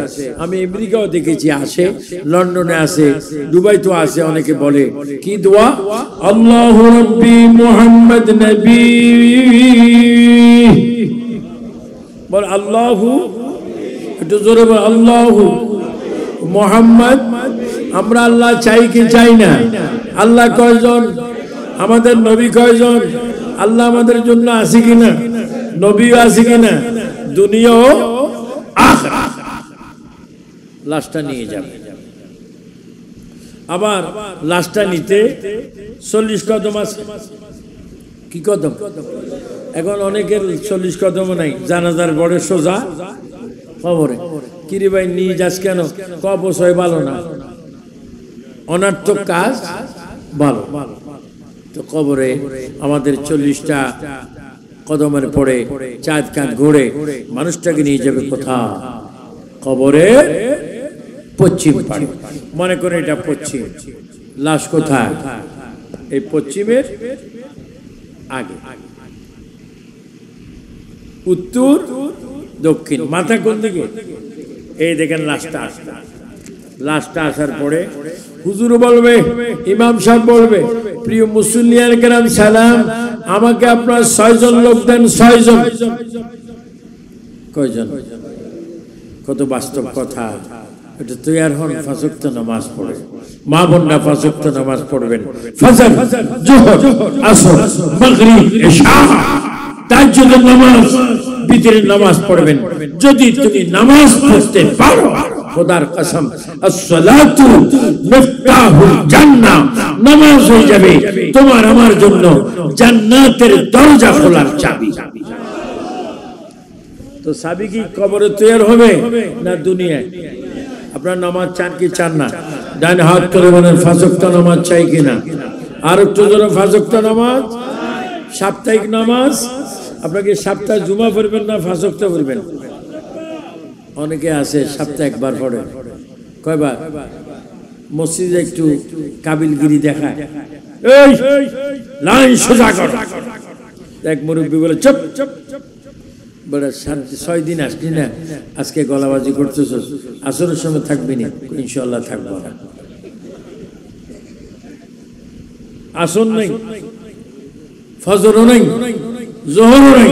আমি আমেরিকাও দেখেছি আছে লন্ডনে আছে দুবাইতেও আছে অনেকে বলে কি দোয়া আল্লাহু রাব্বি মুহাম্মদ নবী বল আল্লাহু একটু জোরে বল আল্লাহু মুহাম্মদ আমরা আল্লাহ চাই কি চাই না আল্লাহ কয়জন আমাদের নবী কয়জন আল্লাহ আমাদের জন্য আছে কিনা নবীও আছে কিনা দুনিয়া ও আখিরাত লাশটা নিয়ে যাবে আবার লাশটা নিতে 40 কদম আছে কি কদম এখন অনেকের 40 কদম নাই জানাজার পরে সোজা কবরে কিরে ভাই নিয়ে যাস কেন কবর ভালো না অনার্থক কাজ ভালো তো কবরে আমাদের 40টা কদমের পরে চাঁদ কাঁধ ঘুরে মানুষটাকে নিয়ে যাবে কোথাও কবরে পশ্চিম পাড়ে মনে করে এটা পশ্চিম লাশ কোথায় এই পশ্চিমের আগে উত্তর দক্ষিণ মাথা কোন দিকে এই দেখেন লাশটা আসার পরে হুজুর বলবে ইমাম সাহেব বলবে প্রিয় মুসল্লিয়ান কেরাম সালাম আমাকে আপনার 6 জন লোক দেন 6 জন কয়জন কত বাস্তব কথা এটা তৈয়ার হন পাঁচ ওয়াক্ত নামাজ পড়ে মা বোনরা পাঁচ ওয়াক্ত নামাজ পড়বেন ফজর যোহর আসর মাগরিব ইশা তাহাজ্জুদের নামাজ বিতরের নামাজ পড়বেন যদি তুমি নামাজ পড়তে পারো খোদার কসম আসসালাতু মিফতাহুল জান্নাহ নামাজ হয়ে যাবে তোমার আমার জন্য জান্নাতের দরজা খোলার চাবি তো চাবি কি কবরে তৈয়ার হবে না দুনিয়ায় আপনার নামাজ চান কি চান না ডান হাত করে বলেন পাঁচ ওয়াক্ত নামাজ চাই কিনা আর একটু জোরে পাঁচ ওয়াক্ত নামাজ সাপ্তাহিক নামাজ আপনাকে সপ্তাহে জুমা পড়বেন না পাঁচ ওয়াক্ত পড়বেন অনেকে আছে সপ্তাহে একবার পড়ে কয়বার মসজিদে একটু কাবিলগিরি দেখায় এই লাইন সোজা কর এক মুরব্বী বলে চুপ চুপ বলে 6 দিন আসলি না আজকে গলাবাজি করতেছ আসরের সময় থাকবি না ইনশাআল্লাহ থাকবো না আসর নাই ফজরও নাই জোহরও নাই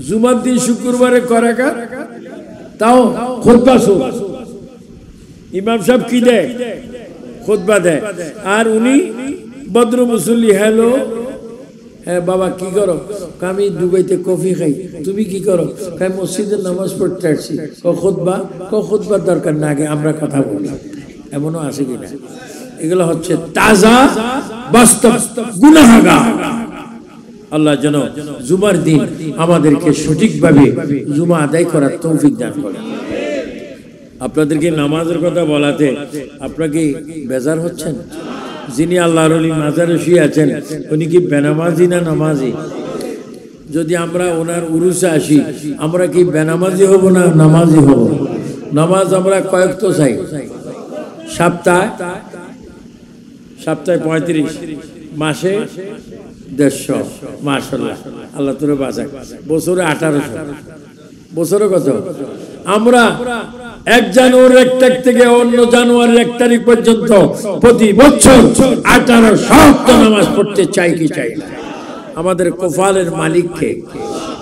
জুমার দিন শুক্রবারে করাকার তাও খুতবা শুন ইমাম সাহেব কি দেয় খুতবা দেয় আর উনি বদ্র মুসল্লি হ্যালো হ্যাঁ বাবা কি করো আমি দুবাইতে কফি খাই তুমি কি করো মসজিদে নামাজ পড়তে আসছি খুতবার দরকার না আগে আমরা কথা বলি এমনও আছে কিনা এগুলো হচ্ছে তাজা বাস্তব গুনাহগার আল্লাহ যেন জুমার দিন আমাদেরকে সঠিকভাবে জুমা আদায় করার তৌফিক দান করেন। আপনাদেরকে নামাজের কথা বলাতে আপনারা কি বেজার হচ্ছেন? যিনি আল্লাহর ওলি মাজারে শুয়ে আছেন উনি কি বেনামাজি না নামাজি? যদি আমরা ওনার উরুসে আসি আমরা কি বেনামাজি হব না নামাজি হব? নামাজ আমরা কয়েক তো চাই, সপ্তাহে 35, মাসে 150। মাশাআল্লাহ, আল্লাহ তোরে বাঁচাক। বছরে 1800, বছরে কত? আমরা 1 জানুয়ারি 1 তারিখ থেকে অন্য জানুয়ারি 1 তারিখ পর্যন্ত প্রতি বছর 1800 নামাজ পড়তে চাই কি চাই না? আমাদের কপালের মালিককে।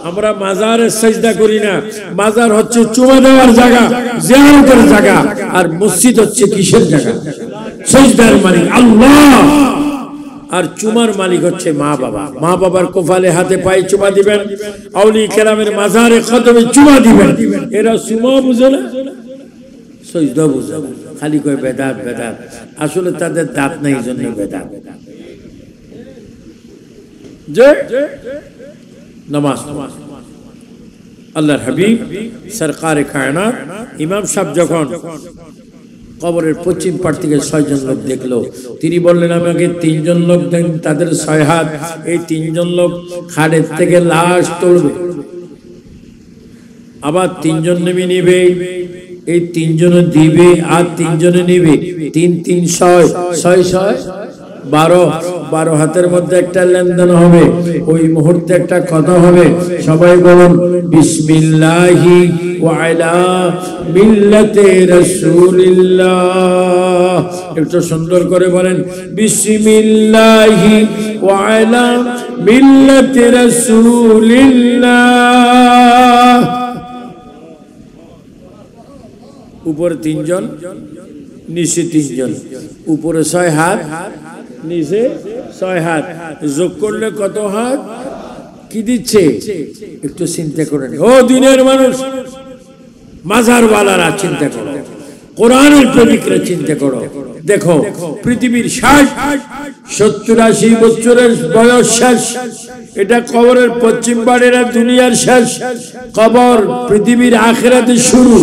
আমরা মাজারে সিজদা করি না। মাজার হচ্ছে চুমা দেওয়ার জায়গা, জিয়ারতের জায়গা, আর মসজিদ হচ্ছে কিসের জায়গা? সিজদার মালিক আল্লাহ, আর চুমার মালিক হচ্ছে মা বাবা। মা বাবার কপালে হাতে পায়ে চুমা দিবেন, আউলি কেরামের মাজারে কদমে চুমা দিবেন। এরা চুমা বুঝে না, সিজদা বুঝে না, খালি কয় বেদাত বেদাত। আসলে তাদের দাঁত নাই, এই জন্য বেদাত। যে নামাজ আল্লাহর হাবিব সরকারে কায়নাত ইমাম সাহেব যখন কবরের পশ্চিম পাশ থেকে 6 জন লোক দেখলো, তিনি বললেন আমাকে 3 জন লোক দেন, তাদের 6 হাত। এই 3 জন লোক খাড়ের থেকে লাশ তুলবে, আবার 3 জন নেমে নিবে, এই 3 জনে দিবে, আর 3 জনে নিবে। 3 3 6 6 6 12 হাতের মধ্যে একটা লেনদেন হবে। ওই মুহূর্তে একটা কথা হবে, সবাই বলুন বিসমিল্লাহি ওয়া আলা মিল্লাতে রাসূলিল্লাহ। একটু সুন্দর করে বলেন বিসমিল্লাহি ওয়া আলা মিল্লাতে রাসূলিল্লাহ। উপরে 3 জন, নিচে 3 জন। উপরে 6 হাত, নিচে 6 হাত। যোগ করলে কত হাত? কি দিচ্ছে একটু চিন্তা করেন। ও দিনের মানুষ, মাজারওয়ালারা চিন্তা করো, কোরআনের প্রেমিকরা চিন্তা করো। দেখো পৃথিবীর 60-70-80 বছরের বয়স শেষ। এটা কবরের পশ্চিম পাড়ের দুনিয়ার শেষ। কবর পৃথিবীর আখিরাতে শুরু।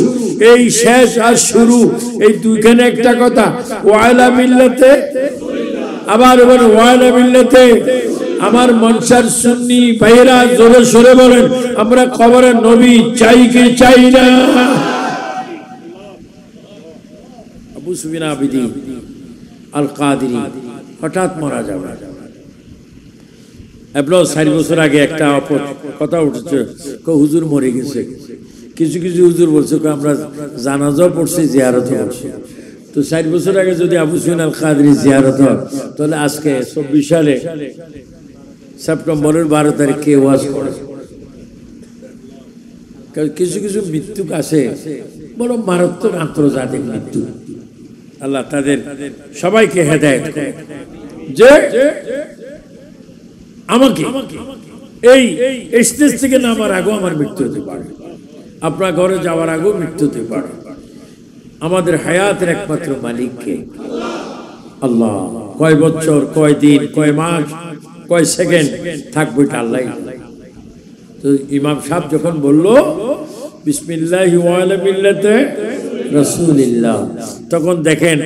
এই শেষ আর শুরু, এই দুইখানে একটা কথা। ওয়ালা মিল্লাতে, আবার বলেন ওয়ালা মিল্লাতে। আমার মনসার সুন্নি ভাইরা জোরে সরে বলেন আমরা কবরের নবী চাই কি চাই না? আবু সুফিয়ান আবিদি আল কাদেরী হঠাৎ মারা যাবে। এবলো 4 বছর আগে একটা কথা উঠেছে, হুজুর মরে গেছে। কিছু কিছু হুজুর বলছে আমরা জানাজা পড়ছি, জিয়ারত করছি। তো 4 বছর আগে যদি আবু সুফিয়ান আল কাদেরী জিয়ারত হয়, তাহলে আজকে 24 সালে সেপ্টেম্বরের 12 তারিখে ওয়াজ করে। কিছু কিছু মৃত্যু আছে বড় মারাত্মক আন্তর্জাতিক মৃত্যু। আল্লাহ তাদের সবাইকে হেদায়েত করে। যে আমাকে এই স্টেজ থেকে নামার আগেও আমার মৃত্যু হতে পারে, আপনার ঘরে যাওয়ার আগেও মৃত্যু হতে পারে। আমাদের হায়াতের একমাত্র মালিককে আল্লাহ। কয় বছর, কয় দিন, কয় মাস, কয় সেকেন্ড থাকবে এটা আল্লাহ। তো ইমাম সাহেব যখন বললো বিসমিল্লাহি ওয়া আলা মিল্লাতে রাসূলিল্লাহ, তখন দেখেন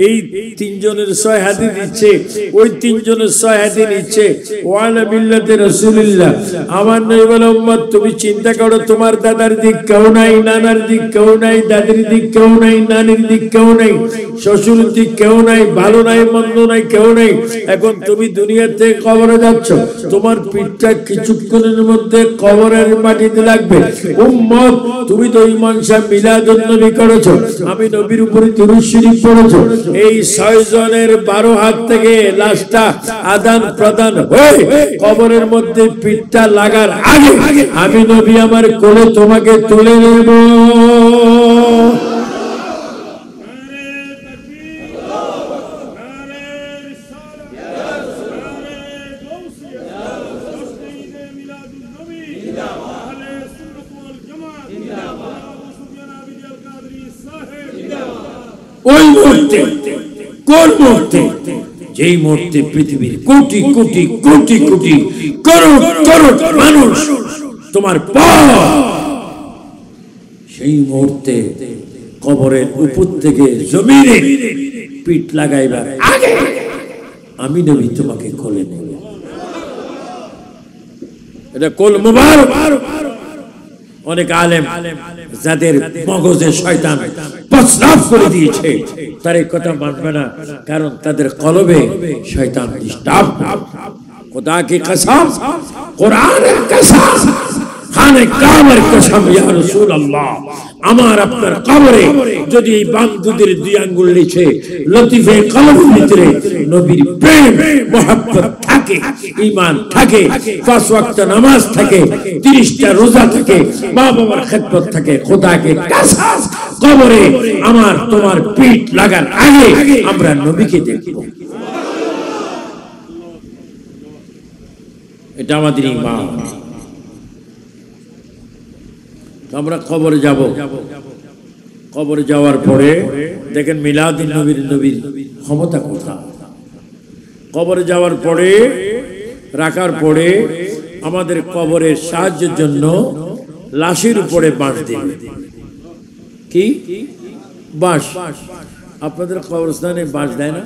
এই 3 জনের 6 হাতে দিচ্ছে, ওই 3 জনের 6 হাতে নিচ্ছে ওয়া আলা মিল্লাতে রাসূলিল্লাহ। আমার নবী বলে উম্মত তুমি চিন্তা করো, তোমার দাদার দিক কেউ নাই, নানার দিক কেউ নাই, দাদির দিক কেউ নাই, নানির দিক কেউ নাই, শ্বশুর দিক কেউ নাই, ভালো নাই মন্দ নাই, কেউ নাই। এখন তুমি দুনিয়া থেকে কবরে যাচ্ছ, তোমার পিঠটা কিছুক্ষণের মধ্যে কবরের মাটিতে লাগবে। উম্মত তুমি তো ঈমান শাহ মিলাদুন নবী করেছো, আমি নবীর উপরে দুরূদ শরীফ পড়েছো। এই 6 জনের 12 হাত থেকে লাশটা আদান প্রদান হয়ে কবরের মধ্যে পিঠটা লাগার আগে আমি নবী আমার কোলে তোমাকে তুলে নেব। ওই মুহূর্তে, কোন মুহূর্তে যেই মুহূর্তে পৃথিবীর কোটি কোটি কোটি কোটি করোড় করোড় মানুষ তোমার পর, সেই মুহূর্তে কবরের উপর থেকে জমিনে পিঠ লাগাইবার আগে আমি নবী তোমাকে কোলে নেব। এটা কোল মুবারক। অনেক আলেম যাদের মগজে শয়তান প্রস্রাব করে দিয়েছে তার এই কথা মানবে না, কারণ তাদের কলবে শয়তান ডিস্টার্ব। খোদা কি কসম, কোরআনের কসম, খানে কাবার কসম, ইয়া রাসূলুল্লাহ, আমার আপনার কবরে যদি এই বাম দুধের দুই আঙ্গুল নিচে লতিফে কলবের ভিতরে নবীর প্রেম মহব্বত থাকে, ঈমান থাকে, 5 ওয়াক্ত নামাজ থাকে, 30টা রোজা থাকে, মা বাবার খেদমত থাকে, খোদাকে কসম কবরে আমার তোমার পিঠ লাগার আগে আমরা নবীকে দেখব। এটা আমাদের ঈমান। আমরা কবরে যাব, কবরে যাওয়ার পরে দেখেন মিলাদুন নবীর ক্ষমতা কোথায়। কবরে যাওয়ার পরে রাখার পরে আমাদের কবরের সাহায্যের জন্য লাশের উপরে বাঁশ দেবে। কি বাঁশ? আপনাদের কবরস্থানে বাঁশ দেয় না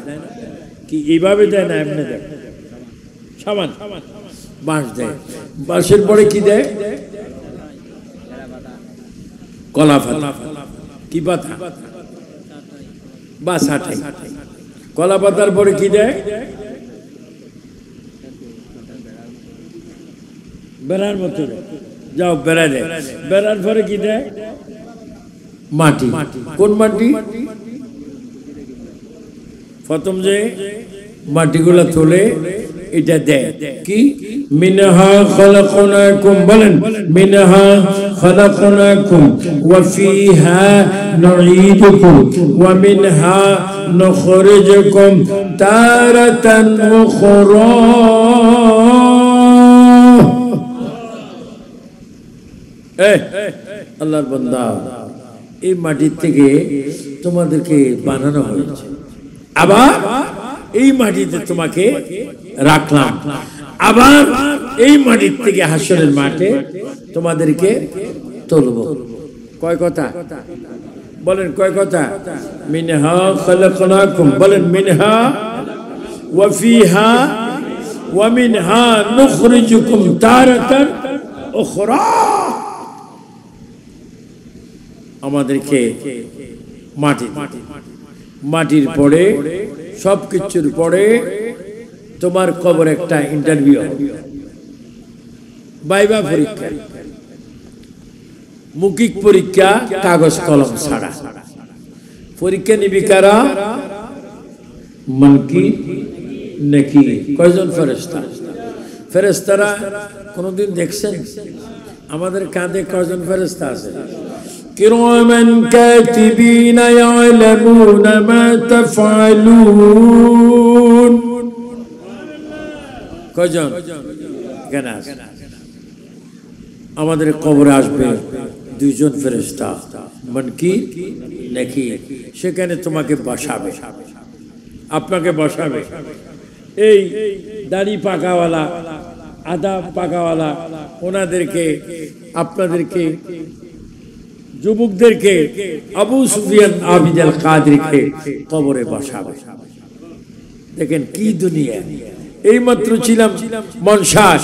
কি? এইভাবে দেয় না, এমনি দেয়, সামান বাঁশ দেয়। বাঁশের পরে কি দেয়? কলা পাতা। কি পাতা? বা ছাঁটাই। কলা পাতার পরে কি দেয়? বেড়ার মতো যাও বেড়া দেয়। বেড়ার পরে কি দেয়? মাটি। কোন মাটি? প্রথম যে মাটিগুলা তোলে এটা দেয় কি? মিনহা খালাকনাকুম, বলেন মিনহা খালাকনাকুম ওয়া ফিহা নুঈদুকুম ওয়া মিনহা নুখরিজুকুম তারাতান উখরা। আল্লাহর বান্দা, এই মাটির থেকে তোমাদেরকে বানানো হয়েছে, আবার এই মাটিতে তোমাকে রাখলাম, আবার এই মাটির থেকে হাসরের মাঠে তোমাদেরকে তুলব। কয় কথা বলেন? কয় কথা? মিনহা খালাকনাকুম, বলেন মিনহা ওয়া ফিহা ওয়া মিনহা নুখরিজুকুম তারাতান উখরা। আমাদেরকে মাটির পরে সবকিছুর পরে তোমার কবর একটা ইন্টারভিউ, ভাইবা পরীক্ষা, মৌখিক পরীক্ষা, কাগজ কলম ছাড়া। পরীক্ষা নিবি কারা? মুনকির নাকির। কয়জন ফেরেশতা? ফেরেশতারা কোনদিন দেখছেন? আমাদের কাঁধে কয়জন ফেরেশতা আছে? কিরামান কাতিবিনা ইয়ালামুনা মা তাফআলুন। কয়জন? কেন আমাদের কবরে আসবে 2 জন ফেরেশতা, মুনকির নাকির। সেখানে তোমাকে বসাবে, আপনাকে বসাবে। এই দাড়ি পাকাওয়ালা, আদা পাকাওয়ালা, ওনাদেরকে, আপনাদেরকে, যুবকদেরকে, আবু সুফিয়ান আবিদ আল কাদেরকে কবরে বসাবে। দেখেন কি দুনিয়া! এই মাত্র ছিলাম মনসাস,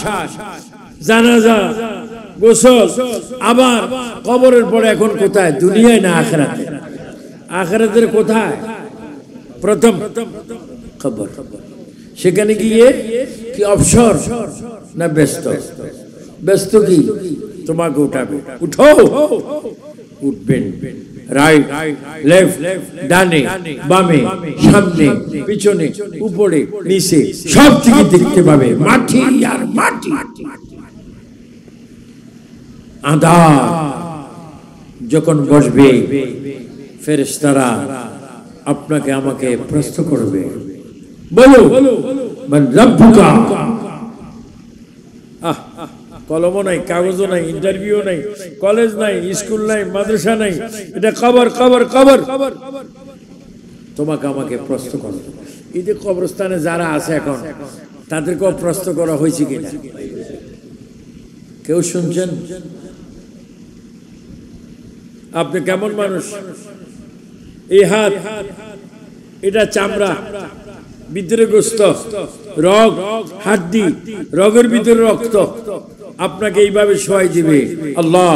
জানাজা, গোসল, আবার কবরের পরে এখন কোথায়? দুনিয়ায় না আখিরাতে? আখিরাতের কোথায়? প্রথম কবর। সেখানে গিয়ে কি অবসর না ব্যস্ত? ব্যস্ত কি? তোমাকে উঠাবে। উঠো, উঠবেন। রাইট, লেফট, ডানে, বামে, সামনে, পিছনে, উপরে, নিচে সব দিকে দেখতে পাবে মাটি আর মাটি। আঁধার যখন বসবে, ফেরেশতারা আপনাকে আমাকে প্রশ্ন করবে, বলো মান রাব্বুকা। কলমও নাই, কাগজও নাই, ইন্টারভিউ নাই, কলেজ নাই, স্কুল নাই, মাদ্রাসা নাই, এটা কবর কবর কবর। তোমাকে আমাকে প্রশ্ন করবে, এই যে কবরস্থানে যারা আছে এখন তাদেরকেও প্রশ্ন করা হয়েছে কিনা কেউ শুনছেন? আপনি কেমন মানুষ? এই হাত, এটা চামড়া, ভিতরে গোস্ত, রগ, হাড্ডি, রগের ভিতরে রক্ত। আপনাকে এইভাবে শোয়াই দিবে আল্লাহ।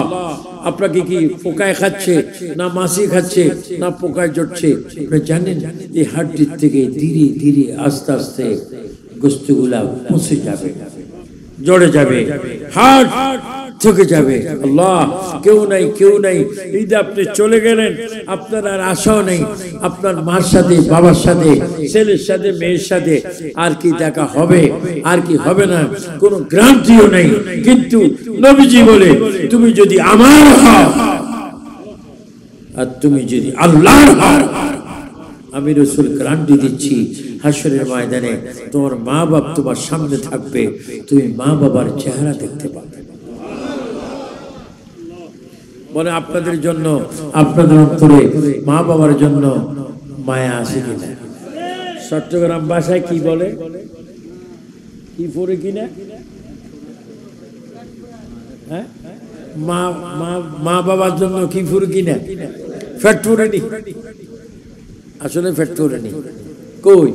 আপনাকে কি পোকায় খাচ্ছে, না মাছি খাচ্ছে, না পোকায় জড়ছে? আপনি জানেন এই হাড্ডির থেকে ধীরে ধীরে আস্তে আস্তে গোস্তগুলা পচে যাবে, জড়ে যাবে, হাড় থেকে যাবে। আল্লাহ, কেউ নাই, কেউ নাই। এই যে আপনি চলে গেলেন, আপনার আর আশাও নেই। আপনার মার সাথে, বাবার সাথে, ছেলের সাথে, মেয়ের সাথে আর কি দেখা হবে, আর কি হবে না, কোনো গ্যারান্টিও নেই। কিন্তু নবীজি বলে, তুমি যদি আমার হও আর তুমি যদি আল্লাহর হও, আমি রাসূল গ্যারান্টি দিচ্ছি হাসরের ময়দানে তোমার মা বাপ তোমার সামনে থাকবে, তুমি মা বাবার চেহারা দেখতে পাবে। বলে আপনাদের জন্য, আপনাদের অন্তরে মা বাবার জন্য মায়া আছে কিনা? চট্টগ্রাম ভাষায় কি বলে, কি পড়ে কিনা? হ্যাঁ, মা মা মা বাবার জন্য কি ফুর কিনা? ফ্যাট ফুরেনি, আসলে ফ্যাট ফুরেনি। কই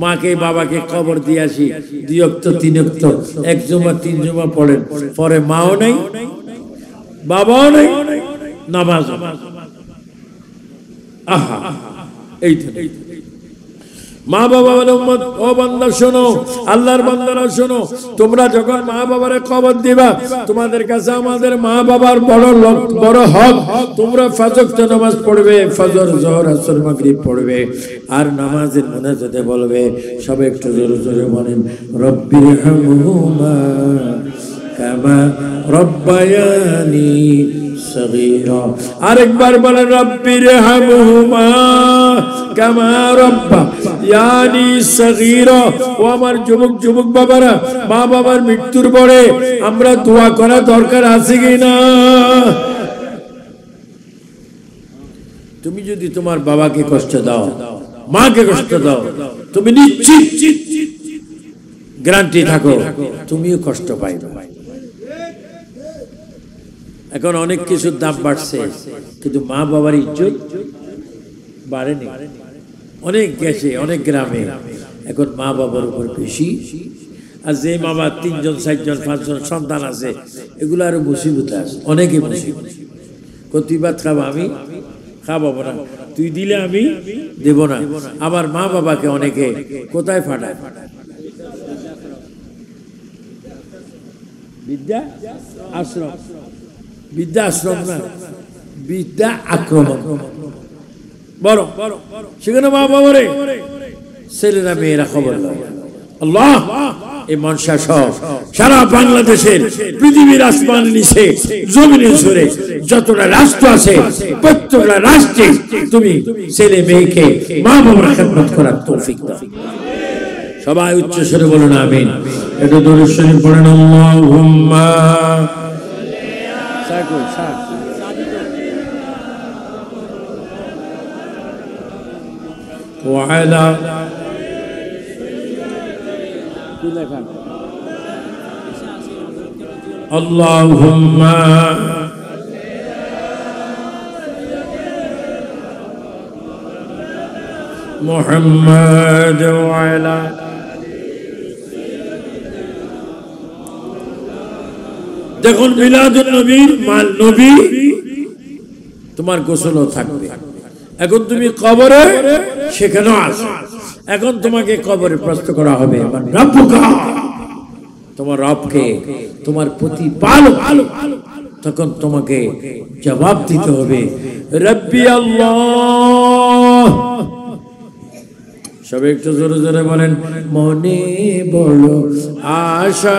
মাকে বাবাকে কবর দিয়ে আসি, 2 ওয়াক্ত 3 ওয়াক্ত, 1 জুমা 3 জুমা পড়েন, পরে মাও নাই, বাবাও নাই, নামাজ। আহা, এই মা বাবা বলে উম্মত, ও বান্দা শোনো, আল্লাহর বান্দারা শোনো, তোমরা যখন মা বাবারে কবর দিবা, তোমাদের কাছে আমাদের মা বাবার বড় হক। তোমরা 5 ওয়াক্ত নামাজ পড়বে, ফজর, যোহর, আসর, মাগরিব পড়বে, আর নামাজের মুনাজাতে বলবে। সবে একটু জোরে জোরে বলেন, রব্বিরহামহুমা কামা রব্বায়ানি সগীরা। আরেকবার বলেন, রব্বিরহামহুমা কামা রব্বায়ানি সগীরা। ও আমার যুবক যুবক বাবারা, মা বাবার মৃত্যুর পরে আমরা দোয়া করা দরকার আছে কিনা? তুমি যদি তোমার বাবাকে কষ্ট দাও, মাকে কষ্ট দাও, তুমি নিশ্চিত গ্যারান্টি থাকো তুমিও কষ্ট পাইবে। এখন অনেক কিছুর দাম বাড়ছে, কিন্তু মা বাবার ইজ্জত বাড়েনি। অনেক গেছে, অনেক গ্রামে এখন মা বাবার উপর বেশি। আর যে মা বাবার 3 জন 4 জন 5 জন সন্তান আছে, এগুলো আরো মুসিবত আছে, অনেকে মুসিবত। তুই ভাত খাবো, আমি খাবো না, তুই দিলে আমি দেব না। আবার মা বাবাকে অনেকে কোথায় ফাটায়? বিদ্যা আশ্রম, বিদ্যা আশ্রম না, বিদ্যা আক্রমণ। বড় সেখানে মা বাবারে ছেলেরা মেয়েরা খবর লয়। আল্লাহ, এই মনসা সহ সারা বাংলাদেশের, পৃথিবীর আসমান নিচে, জমিনে ঝরে যতটা রাষ্ট্র আছে, প্রত্যেকটা রাষ্ট্রে তুমি ছেলে মেয়েকে মা বাবার খেদমত করার তৌফিক দাও। সবাই উচ্চ স্বরে বলুন আমিন। এটা দরুদ শরীফ পড়েন, আল্লাহুম্মা ওয়া আলা আল্লাহুম্মা মুহাম্মাদ ওয়া আলা। দেখুন, মিলাদুন নবীর মাল নবী, তোমার গোসলও থাকবে। এখন তুমি কবরে, সেখানেও আসো। এখন তোমাকে কবরে প্রশ্ন করা হবে, তোমার রবকে, তোমার প্রতিপালক। তখন তোমাকে জবাব দিতে হবে, রব্বি আল্লাহ। সবাই একটু জোরে জোরে বলেন, মনে বড় আশা।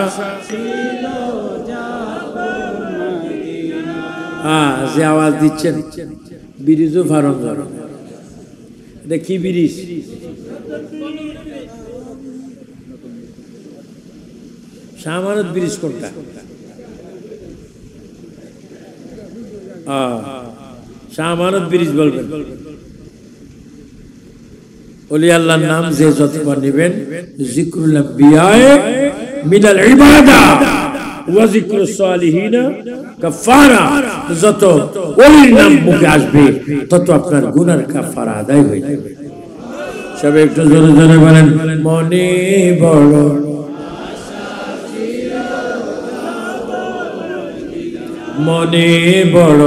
যে আওয়াজ দিচ্ছেন, ব্রিজও ফারণ ধরো। এটা কি ব্রিজ? শাহমানত ব্রিজ কোনটা? শাহমানত ব্রিজ বলবেন। ওলি আল্লাহর নাম যে যতবার নেবেন, যিকরুল আম্বিয়ায়ে মিনাল ইবাদা ওয়া যিকরুস সালিহিনা কাফারা, যত ওলির নাম মুখে আসবে তত আপনার গুনার কাফারা আদায় হয়ে যাবে। সবাই একটু জোরে জোরে বলেন, মনে বড় মনে বড়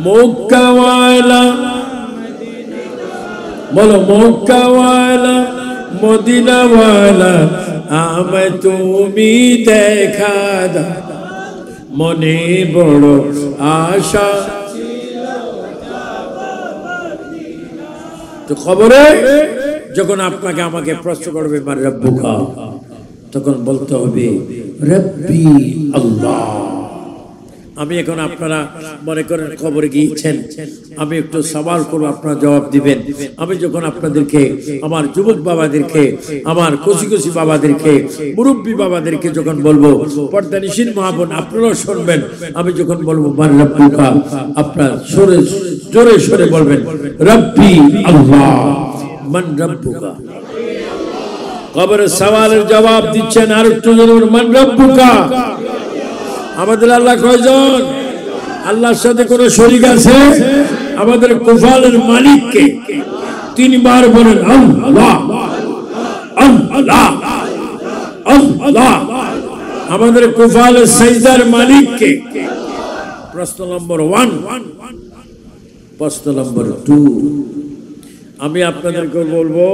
মক্কাওয়ালা, বলো মক্কাওয়ালা মদিনাওয়ালা আমায় তুমি দেখা দাও, মনে বড় আশা। তো খবরে যখন আপনাকে আমাকে প্রশ্ন করবে মান রাব্বুকা, তখন বলতে হবে রব্বি আল্লাহ। আমি এখন, আপনারা মনে করেন খবরে গিয়েছেন, আমি একটু সওয়াল করব, আপনারা জবাব দিবেন। আমি যখন আপনাদেরকে, আমার যুবক বাবাদেরকে, আমার কচি কচি বাবাদেরকে, মুরব্বী বাবাদেরকে যখন বলবো, পর্দানিশীন মা বোন আপনারাও শুনবেন, আমি যখন বলবো মান রাব্বুকা, আপনারা জোরে সরে বলবেন রব্বি আল্লাহ। মান রাব্বুকা, কবরের সওয়ালের জবাব দিচ্ছেন আর একটু জোরে, মান রাব্বুকা। আমাদের আল্লাহ কয়জন? আল্লাহর সাথে কোন শরীক আছে? আমাদের কুফালের মালিককে তিনবার বলেন আল্লাহ আল্লাহ আল্লাহ। আমাদের কুফালের সিজদার মালিককে। প্রশ্ন নম্বর 1। প্রশ্ন নম্বর 2, আমি আপনাদেরকে বলবো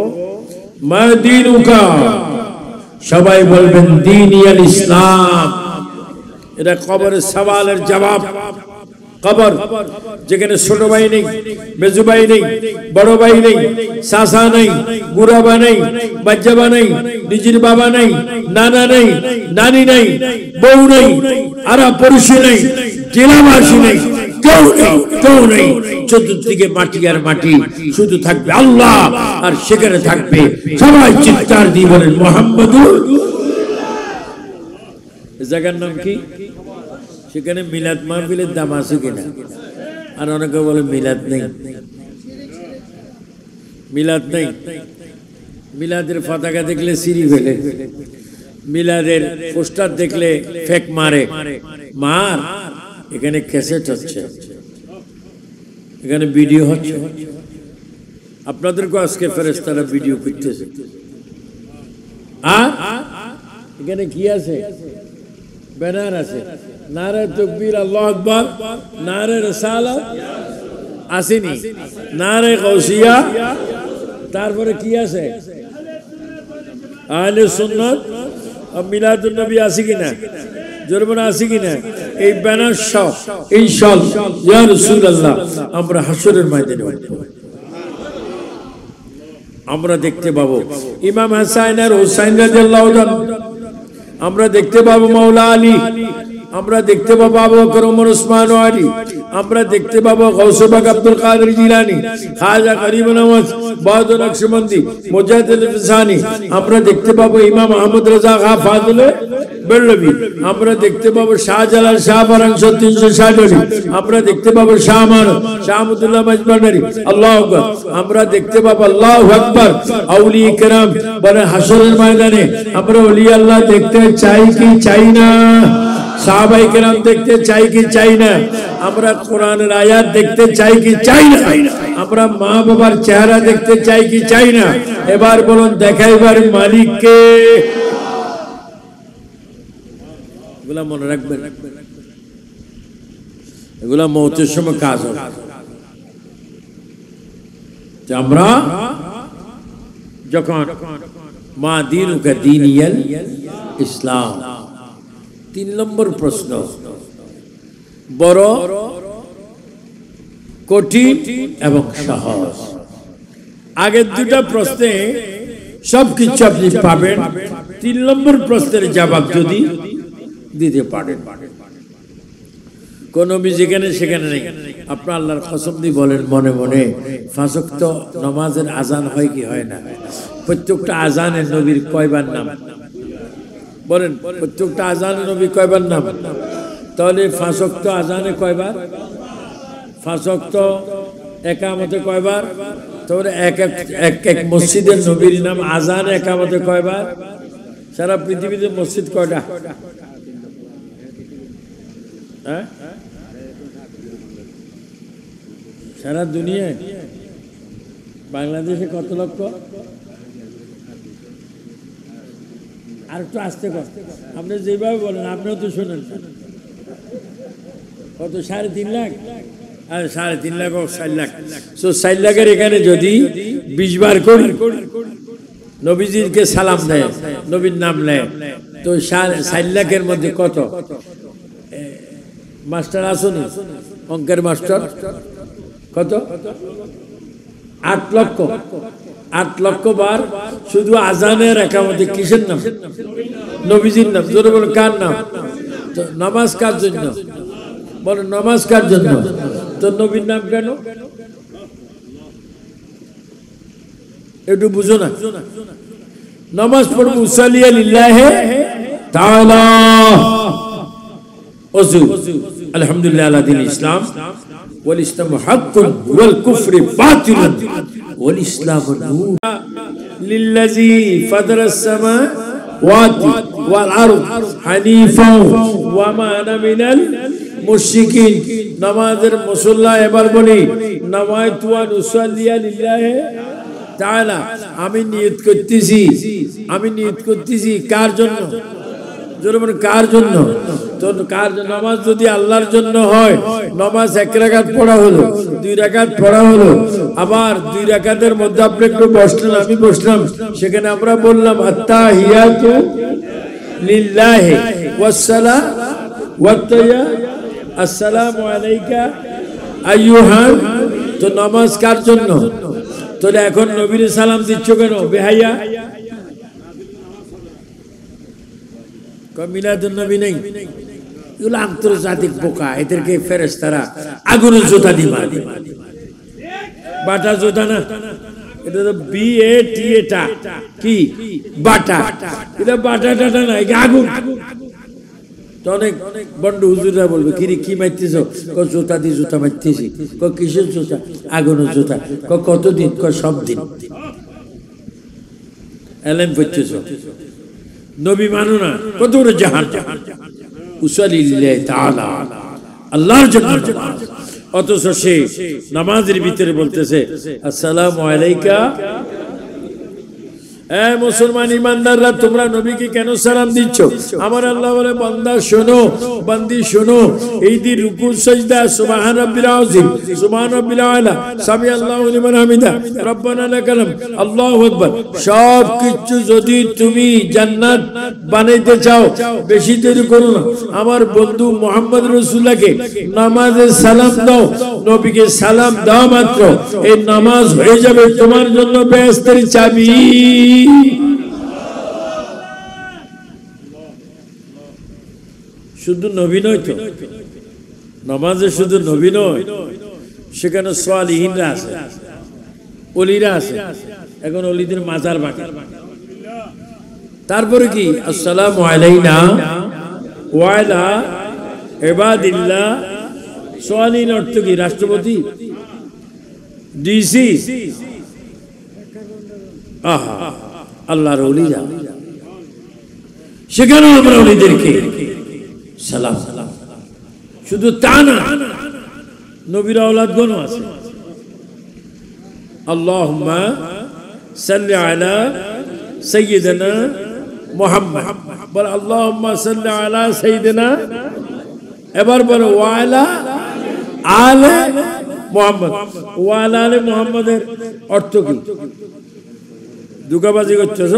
মা দীনুকা, সবাই বলবেন দীনিয়াল ইসলাম। এটা কবরের সওয়ালের জবাব। কবর যেখানে ছোট ভাই নেই, মেজু ভাই নেই, বড় ভাই নেই, চাচা নেই, বুড়াবা নেই, বাচ্চাবা নেই, নিজের বাবা নেই, নানা নেই, নানি নেই, বউ নেই, আরা পড়শি নেই, জেলাবাসী নেই, কেউ নেই, কেউ নেই। চতুর্দিকে মাটি আর মাটি, শুধু থাকবে আল্লাহ, আর সেখানে থাকবে সবাই চিৎকার দিয়ে বলেন মুহাম্মাদুর। জায়গার নাম কি? সেখানে মিলাদ মাহফিলের দাম আছে কিনা? আর অনেকে বলে মিলাদ নেই, মিলাদ নেই। মিলাদের পতাকা দেখলে সিঁড়ি ফেলে, মিলাদের পোস্টার দেখলে ফেক মারে। মার এখানে ক্যাসেট হচ্ছে, এখানে ভিডিও হচ্ছে। আপনাদেরকে আজকে ফেরেশতারা ভিডিও করতেছে। এখানে কি আছে? ব্যানার আছে, নারে তাকবীর আল্লাহু আকবার, নারে রিসালাত আসেনি, নারে গাউসিয়া, তারপরে কি আছে? আহলে সুন্নাত আর মিলাদুন নবী আছে কিনা? জোরবনা আছে কিনা? এই ব্যানার সহ ইনশাআল্লাহ ইয়া রাসূলুল্লাহ আমরা হাসরের ময়দানে উঠব, আমরা দেখতে পাবো ইমাম হাসান আর হুসাইন রাদিয়াল্লাহু তাআলা, আমরা দেখতে পাবো মাওলা আলী, আমরা দেখতে পাবো আবু বকর ওমর ওসমান আলী, আমরা দেখতে পাবো গাউসে পাক আব্দুল কাদের জিলানী, খাজা গরিব নওয়াজ, বাহাদুর নকশবন্দি, মুজাহিদ ফিসানি, আমরা দেখতে পাবো ইমাম আহমদ রাজা খা ফাজলে বেরলভী, আমরা দেখতে পাবো শাহজালাল শাহ পরাং 360, আমরা দেখতে পাবো শাহ আমার শাহ আহমদুল্লাহ মাজবান্ডারি, আল্লাহু আকবার, আমরা দেখতে পাবো আল্লাহু আকবার আউলিয়া کرام বলে হাসরের ময়দানে আমরা ওলি আল্লাহ দেখতে চাই কি চাই না? সাহাবায়ে কেরাম দেখতে চাই কি চাই না? আমরা কোরআনের আয়াত দেখতে চাই কি চাই না? আমরা মা বাবার চেহারা দেখতে চাই কি চাই না? এবার বলুন দেখাইবার মালিককে। এগুলা মনে রাখবেন, এগুলা মওতের সময় কাজ হবে। আমরা যখন মা দীনুকা দীনিয়াল ইসলাম, 3 নম্বর প্রশ্ন বড় কঠিন এবং সহজ। আগের দুটা প্রশ্নে সবকিছু আপনি পাবেন, 3 নম্বর প্রশ্নের জবাব যদি দিতে পারেন। কোন নবী যেখানে সেখানে নেই। আপনার আল্লাহর কসম দিয়ে বলেন মনে মনে 5 ওয়াক্ত নামাজের আজান হয় কি হয় না? প্রত্যেকটা আজানের নবীর কয়বার নাম বলেন? প্রত্যেকটা আজানের নবী কয়বার নাম? তাহলে 5 ওয়াক্ত আজানে কয়বার? 5 ওয়াক্ত একামতে কয়বার? তারপরে এক এক মসজিদের নবীর নাম আজান একামতে কয়বার? সারা পৃথিবীতে মসজিদ কয়টা? হ্যাঁ, সারা দুনিয়ায় বাংলাদেশে কত লক্ষ? আর একটু আসতে কষ্ট, আপনি যেভাবে বলেন আপনিও তো শোনেন। কত? 3.5 লাখ? আর 3.5 লাখ ও 4 লাখ। 4 লাখের এখানে যদি 20 বার করি, নবীজিকে সালাম দেয়, নবীর নাম নেয়, তো 4 লাখের মধ্যে কত? মাস্টার আসুন, অঙ্কের মাস্টার, কত? 8 লক্ষ। 8 লক্ষ বার শুধু আজানের একামতে। কিসের নাম? নবীজির নাম। জোরে বলেন, কার নাম? তো নামাজ কার জন্য? বলেন, নামাজ কার জন্য? তো নবীর নাম কেন? একটু বুঝো না। নামাজ পড়বো উসালিয়া লিল্লাহি তাআলা ওযু আলহামদুলিল্লাহ আলা দীনিল ইসলাম ওয়াল ইসলামু হাক্কুন ওয়াল কুফরু বাতিলুন ওয়াল ইসলামু নূর লিল্লাযী ফাতারাস সামাওয়াতি ওয়াল আরদ হানিফা ওয়া মা আনা মিনাল মুশরিকিন। নামাজের মুসল্লা এবার বলি, নামায়তু আন উসাল্লিয়া লিল্লাহি তাআলা। আমি নিয়ত করতেছি কার জন্য? জোরে বলেন, কার জন্য? তো কার জন্য? নামাজ যদি আল্লাহর জন্য হয়, নামাজ 1 রাকাত পড়া হলো, 2 রাকাত পড়া হলো, আবার 2 রাকাতের মধ্যে আপনি একটু বসলেন, আমি বসলাম, সেখানে আমরা বললাম আত্তাহিয়াতু লিল্লাহি ওয়াসসালাম আসসালামু আলাইকা আইয়ুহান। তো নামাজ কার জন্য? তাহলে এখন নবীর সালাম দিচ্ছ কেন বেহাইয়া? মিলাদুন নবী নেই, এগুলো আন্তর্জাতিক বোকা। এদেরকে ফেরেশতারা আগুনের জোতা দিয়ে মারে। বাটা জোতা না, এটা তো BATA কি বাটা, এটা বাটা টাটা না, এটা আগুন। তো অনেক বন্ড হুজুররা বলবে, কি মারতেছ? জোতা দিয়ে জুতা মারতেছি। কিসের জুতা? আগুনের জুতা। কতদিন? সব দিন। এলেম পড়তেছ, নবী মানো না, কত বড় জাহান। উসাল্লি লিল্লাহি তাআলা, আল্লাহর জন্য। অথচ সে নামাজের ভিতরে বলতেছে আসসালামু আলাইকা। মুসলমান ইমানদাররা, তোমরা নবীকে কেন সালাম দিচ্ছ? আমার আল্লাহ বলে, বান্দা শোনো, বান্দি শোনো, এই দি রুকু সাজদা সুবহান রাব্বিল আযীম, সুবহান রাব্বিল আলা, সামি আল্লাহু লিমান হামিদা, রব্বানা লাকাল হামদ, আল্লাহু আকবার, সব কিছু যদি তুমি জান্নাত বানাইতে চাও, বেশি দেরি করো না। আমার বন্ধু মুহাম্মদ রাসূলুল্লাহকে নামাজে সালাম দাও, নবীকে সালাম দাও মাত্র, এই নামাজ হয়ে যাবে তোমার জন্য বেহেশতের চাবি। শুধু নবী নয় তো, নামাজে শুধু নবী নয়, সেখানে সালিহিনরা আছে, ওলিরা আছে। এখন ওলিদের মাজার বাকি। তারপরে কি? আসসালামু আলাইনা ওয়া আলা ইবাদিল্লাহ সালিহিন অর্থ কি? রাষ্ট্রপতি, ডিসি, আহা, আল্লাহর ওলিরা। সেখানে আমরা ওলিদেরকে সালাম। শুধু তা না, নবীর আওলাদগণ আছে। আল্লাহুম্মা সাল্লি আলা সাইয়্যিদিনা মুহাম্মদ, বল আল্লাহুম্মা সাল্লি আলা সাইয়্যিদিনা, এবার বলো ওয়া আলা আলে মুহাম্মদ। ওয়া আলা আলে মুহাম্মদের অর্থ কি? দুগাবাজি করতেছ,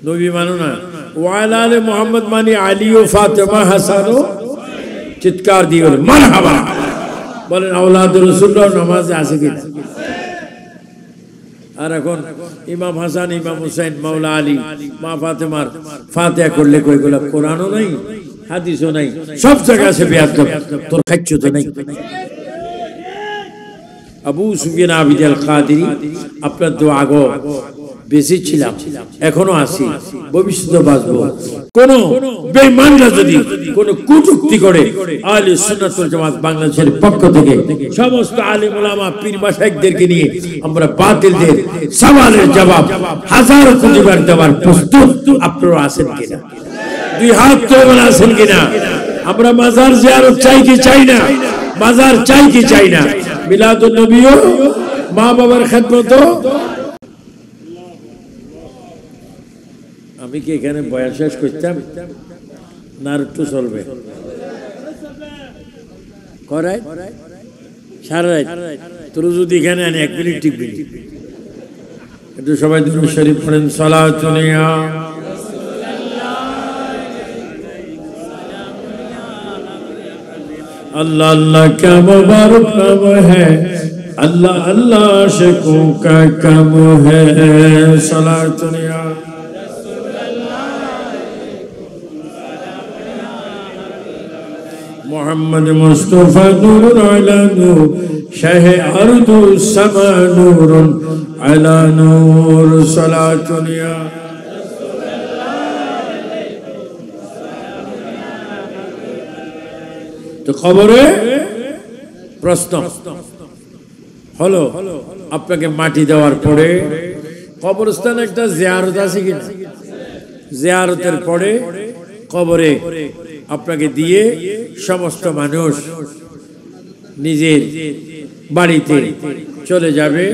নবী মানো না। ওয়া আলা আলে মুহাম্মদ মানে আলী ও ফাতেমা, হাসান ও, চিৎকার দিয়ে বলেন মারহাবা। বলেন আওলাদ রাসূলুল্লাহ নামাজে আছে কিনা? আর এখন ইমাম হাসান, ইমাম হুসাইন, মাওলা আলী, মা ফাতেমার ফাতিহা করলে কইগুলা কোরআনও নাই, হাদিসও নাই, সব জায়গায় আছে বেয়াদব। তোর খাচ্ছ তো নাই। আবু সুফিয়ান আবিদ আল কাদেরী, আপনার দোয়া গো বেঁচে ছিলাম, এখনো আছি, ভবিষ্যতে বাঁচবো। কোন বেঈমানরা যদি কোন কটূক্তি করে, আহলে সুন্নাত ওয়াল জামাত বাংলাদেশের পক্ষ থেকে সমস্ত আলেম ওলামা পীর মাশায়েখদেরকে নিয়ে আমরা বাতিলদের সওয়ালের জবাব হাজার কোটিবার দেওয়ার প্রস্তুত। আপনারা আছেন কিনা? দুই হাত তুলে আছেন কিনা? আমরা মাজার জিয়ারত চাই কি চাই না? মাজার চাই কি চাই না? মিলাদুন নবীও মা বাবার খেদমত। আমি কি এখানে বয়ান শেষ করতাম না একটু চলবে? করাই সারা রাত তোর যদি এখানে আনি 1 মিনিট টিকবি একটু সবাই দুরূদ শরীফ পড়েন। সালাতুন ইয়া अल्लाह अल्लाह क्या मुबारक नाम है, अल्लाह अल्लाह आशिकों का काम है। सलातुन या मोहम्मद मुस्तफा नूर अला नूर, शाह अर्दु समा नूर अला नूर। सलातुन या তো খবরে প্রশ্ন হলো, আপনাকে মাটি দেওয়ার পরে কবরস্থানে একটা জিয়ারত আছে কিনা? জিয়ারতের পরে কবরে আপনাকে দিয়ে সমস্ত মানুষ নিজের বাড়িতে চলে যাবে।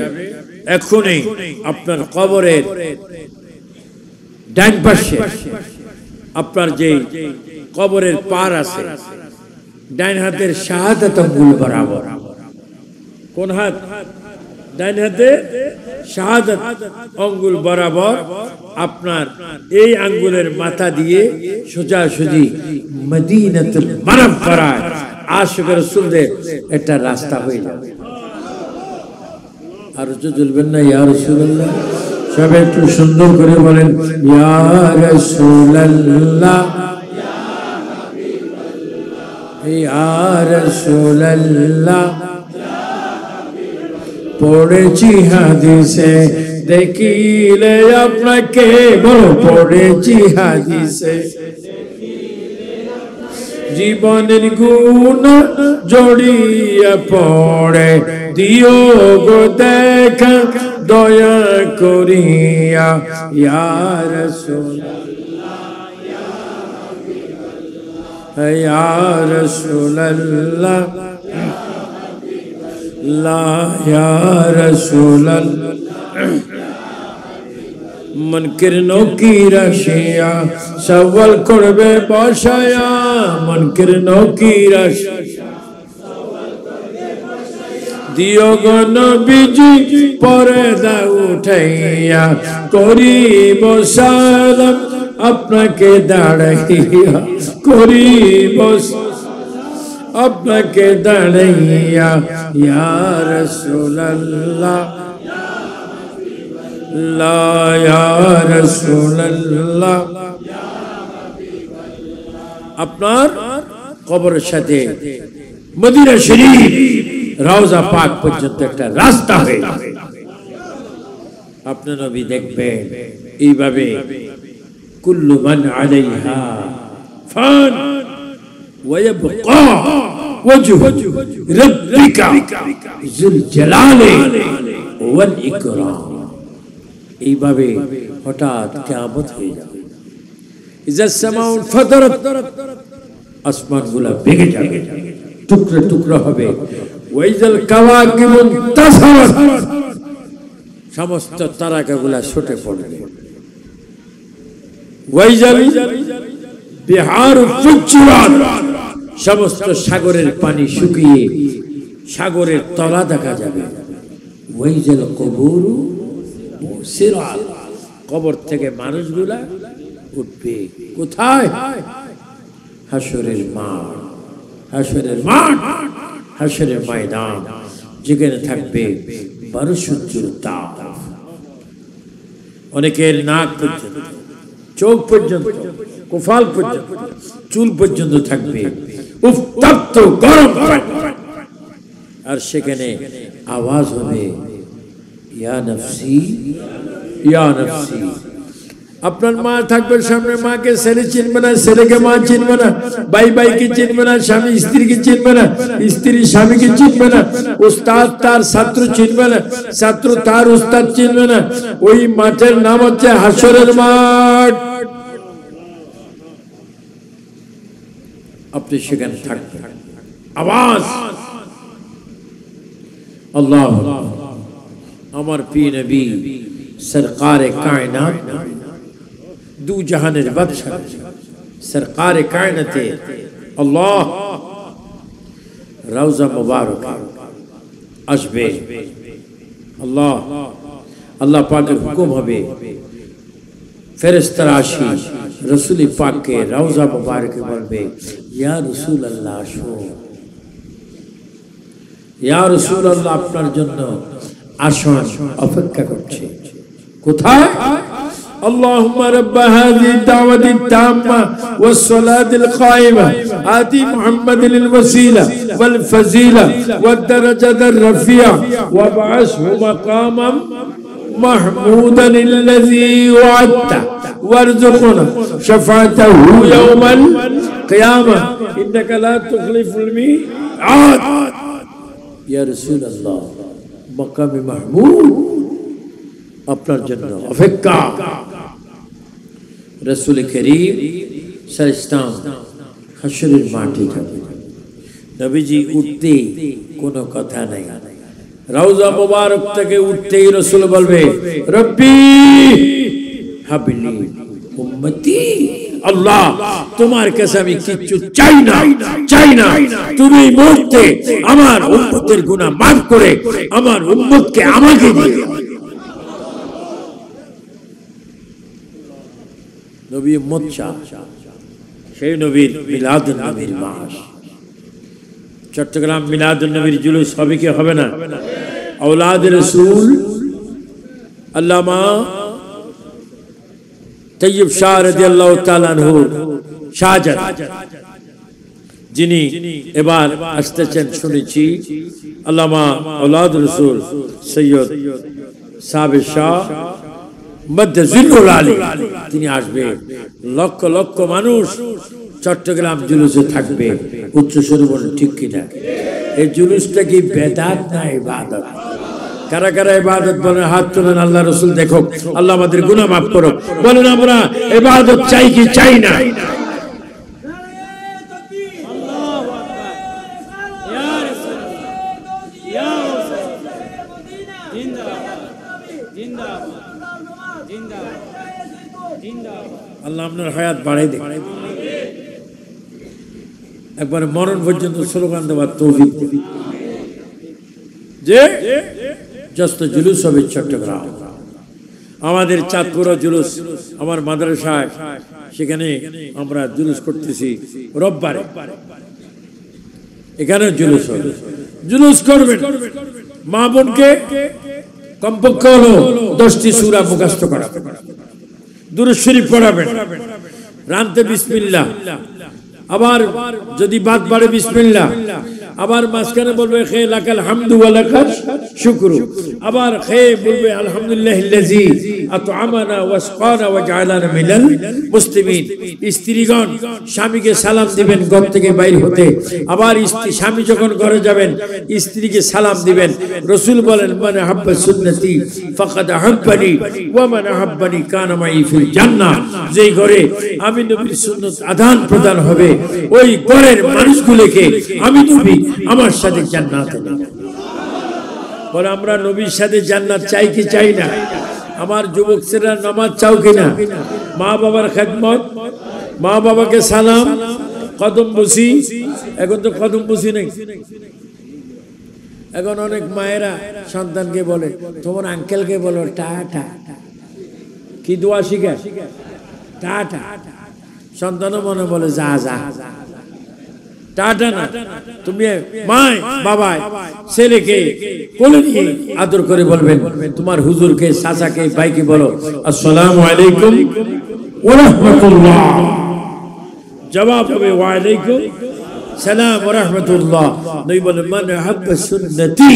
এখনই আপনার কবরের ডান পাশে আপনার যে কবরের পার আছে, ডাইন হাতের শাহাদাত আঙ্গুল বরাবর। কোন হাত? ডাইন হাতে শাহাদাত আঙ্গুল বরাবর আপনার এই আঙ্গুলের মাথা দিয়ে সোজাসুজি মদিনাতুল মুনাওয়ারা আশিক রাসূলদের একটা রাস্তা হয়ে যাবে। আর বলবেন না ইয়া রাসূলুল্লাহ? সবাই একটু সুন্দর করে বলেন ইয়া রাসূলুল্লাহ, ইয়া রাসূলুল্লাহ। পড়েছি হাদিসে দেখিলে আপনাকে, বলো পড়েছি হাদিসে জীবনের গুণ জড়িয়ে পড়ে, দিও গো দেখা দয়া করিয়া। ইয়া রাসূলুল্লাহ ইয়া রাসূলুল্লাহ লা ইয়া রাসূলুল্লাহ। মুনকির নকির আসিয়া সওয়াল করবে বসায়া, মুনকির নকির আসিয়া দিও গো নবীজি পর্দা উঠাইয়া, করিব সালাম আপনাকে দাঁড়াইয়া, করিব আপনাকে দাঁড়াইয়া। ইয়া রাসূলুল্লাহ লা ইয়া রাসূলুল্লাহ। আপনার কবরের সাথে মদিনা শরীফ রওজা পাক পর্যন্ত একটা রাস্তা হয়ে যাবে। আপনার নবী দেখবেন এইভাবে কুল্লু মান আলাইহা ফান ওয়া ইয়াবকা ওয়াজহু রাব্বিকা যুল জালালি ওয়াল ইকরাম। এইভাবে হঠাৎ কিয়ামত হয়ে যাবে। ইজা সামাউ ফাতারাত, আসমানগুলো ভেঙে যাবে, টুকরো টুকরো হবে। ওয়াইজাল কাওয়াকিবু তাসারাত, সমস্ত তারকাগুলো ছুটে পড়বে। ওয়াইজাল বিহারু ফুজ্জিরাত, সমস্ত সাগরের পানি শুকিয়ে সাগরের তলা দেখা যাবে। ওয়াইজাল কুবুরু মুসিরাত, কবর থেকে মানুষগুলা উঠবে কোথায়? হাসরের মাঠ, হাসরের মাঠ, হাসরের ময়দান, যেখানে থাকবে 12 সূর্যের তাপ। অনেকের নাক পর্যন্ত, চোখ পর্যন্ত, কপাল পর্যন্ত, চুল পর্যন্ত থাকবে উত্তপ্ত গরম পানি। আর সেখানে আওয়াজ হবে ইয়া নফসি ইয়া নফসি। আপনার মা থাকবে সামনে, মাকে ছেলে চিনবে না, ছেলেকে মা চিনবে না, ভাই ভাইকে চিনবে না, স্বামী স্ত্রীকে চিনবে না, স্ত্রী স্বামীকে চিনবে না, উস্তাদ তার ছাত্র চিনবে না, ছাত্র তার উস্তাদ চিনবে না। ওই মাঠের নাম হচ্ছে হাসরের মাঠ। আপনি সেখানে থাকবেন। আওয়াজ আল্লাহ, আমার প্রিয় নবী সরকারে কায়নাত, দু জাহানের বাদশা সরকারে কায়নাতে আল্লাহ রওজা মুবারক আসবে। আল্লাহ আল্লাহ পাকের হুকুম হবে, ফেরেশতারা আসি রাসূল পাককে রওজা মুবারকে বলবে, ইয়া রাসূলুল্লাহ আসো, ইয়া রাসূলুল্লাহ আপনার জন্য আসন অপেক্ষা করছে। কোথায়? اللهم رب هذه الدعوة التامة والصلاة القائمة آتي محمد الوسيلة والفضيلة والدرجة الرفيعة وابعثه مقاما محمودا الذي وعدته وارزقنا شفاعته يوم القيامة إنك لا تخلف الميعاد। يا رسول الله مقام محمود আপনার জন্য অপেক্ষা। রাসূল করিম সাল্লাল্লাহু হাসরের মাঠে যাবেন। নবীজি উঠতে কোনো কথা নাই, রওজা মুবারক থেকে উঠতেই রাসূল বলবে, রব্বি হাবলি উম্মতি। আল্লাহ তোমার কাছে আমি কিচ্ছু চাই না, চাই না, তুমি মুহূর্তে আমার উম্মতের গুনাহ মাফ করে আমার উম্মতকে আমাকে দিও। নবী উম্মত শাহ, সেই নবীর মিলাদুন নবীর মাস। চট্টগ্রাম মিলাদুন নবীর জুলুস হবে কি হবে না? আওলাদ রাসূল আল্লামা তৈয়ব শাহ রাদিয়াল্লাহু তাআলা আনহু শাহজাদ, যিনি এবার আসতেছেন শুনেছি, আল্লামা আওলাদ রাসূল সৈয়দ সাবের শাহ তিনি আসবে। লক্ষ লক্ষ মানুষ চট্টগ্রাম জুলুসে থাকবে। উচ্চ স্বরে বলেন ঠিক কিনা? এই জুলুসটা কি বেদাত না ইবাদত? কারা কারা ইবাদত বলেন হাত তোলেন। আল্লাহ রাসূল দেখো, আল্লাহ আমাদের গুনাহ মাফ করো। বলেন আমরা ইবাদত চাই কি চাই না? আল্লাহ আপনার হায়াত বাড়াই দেন, একবার মরণ পর্যন্ত স্লোগান দেওয়ার তৌফিক দিন। যে যত জুলুস হবে চট্টগ্রাম, আমাদের চাঁদপুর জুলুস, আমার মাদ্রাসায় সেখানে আমরা জুলুস করতেছি রোববারে, এখানে জুলুস হবে। জুলুস করবেন, মা বোনকে কমপক্ষে হলো 10টি সূরা মুখস্থ করা, দুরূদ শরীফ পড়াবেন, রানতে বিসমিল্লাহ, আবার যদি বাদ বাড়ে বিসমিল্লাহ, আবার মাঝখানে বলবে খে লাকাল হামদু ওয়া লাকাল শুকরু, আবার খে বলবে আলহামদুলিল্লাহিল্লাযী আত'আমানা ওয়া আসকানা ওয়া জাআলানা মিনাল মুসলিমিন। স্ত্রীগণ স্বামীকে সালাম দিবেন ঘর থেকে বাইর হতে, আবার স্বামী যখন ঘরে যাবেন স্ত্রীকে সালাম দিবেন। রাসূল বলেন মান আহাব্বা সুন্নতি ফাকাদ আহাব্বানি ওয়া মান আহাব্বানি কানা মাই ফিল জান্নাহ। যেই ঘরে আমি নবীর সুন্নাত আদান প্রদান হবে, ওই ঘরের মানুষগুলোকে আমি নবী আমার সাথে জান্নাতে নিয়ে যাব। বলে আমরা নবীর সাথে জান্নাত চাই কি চাই না? আমার যুবক ছেলেরা নামাজ চাও কিনা? মা বাবার খেদমত, মা বাবাকে সালাম, কদম বসি। এখন তো কদম বসি নেই। এখন অনেক মায়েরা সন্তানকে বলে, তোমার আঙ্কেলকে বলো টাটা। কি দোয়া শিখে? টাটা। সন্তানও মনে বলে যা যা, টাটা না। তুমি মায় বাবায় ছেলেকে কোলে নিয়ে আদর করে বলবেন, তোমার হুজুরকে, চাচাকে, ভাইকে বলো আসসালামু আলাইকুম ওয়া রাহমাতুল্লাহ। জবাব হবে ওয়া আলাইকুম সালাম ওয়া রাহমাতুল্লাহ। নবী বলেন মান আহাব্বা সুন্নতি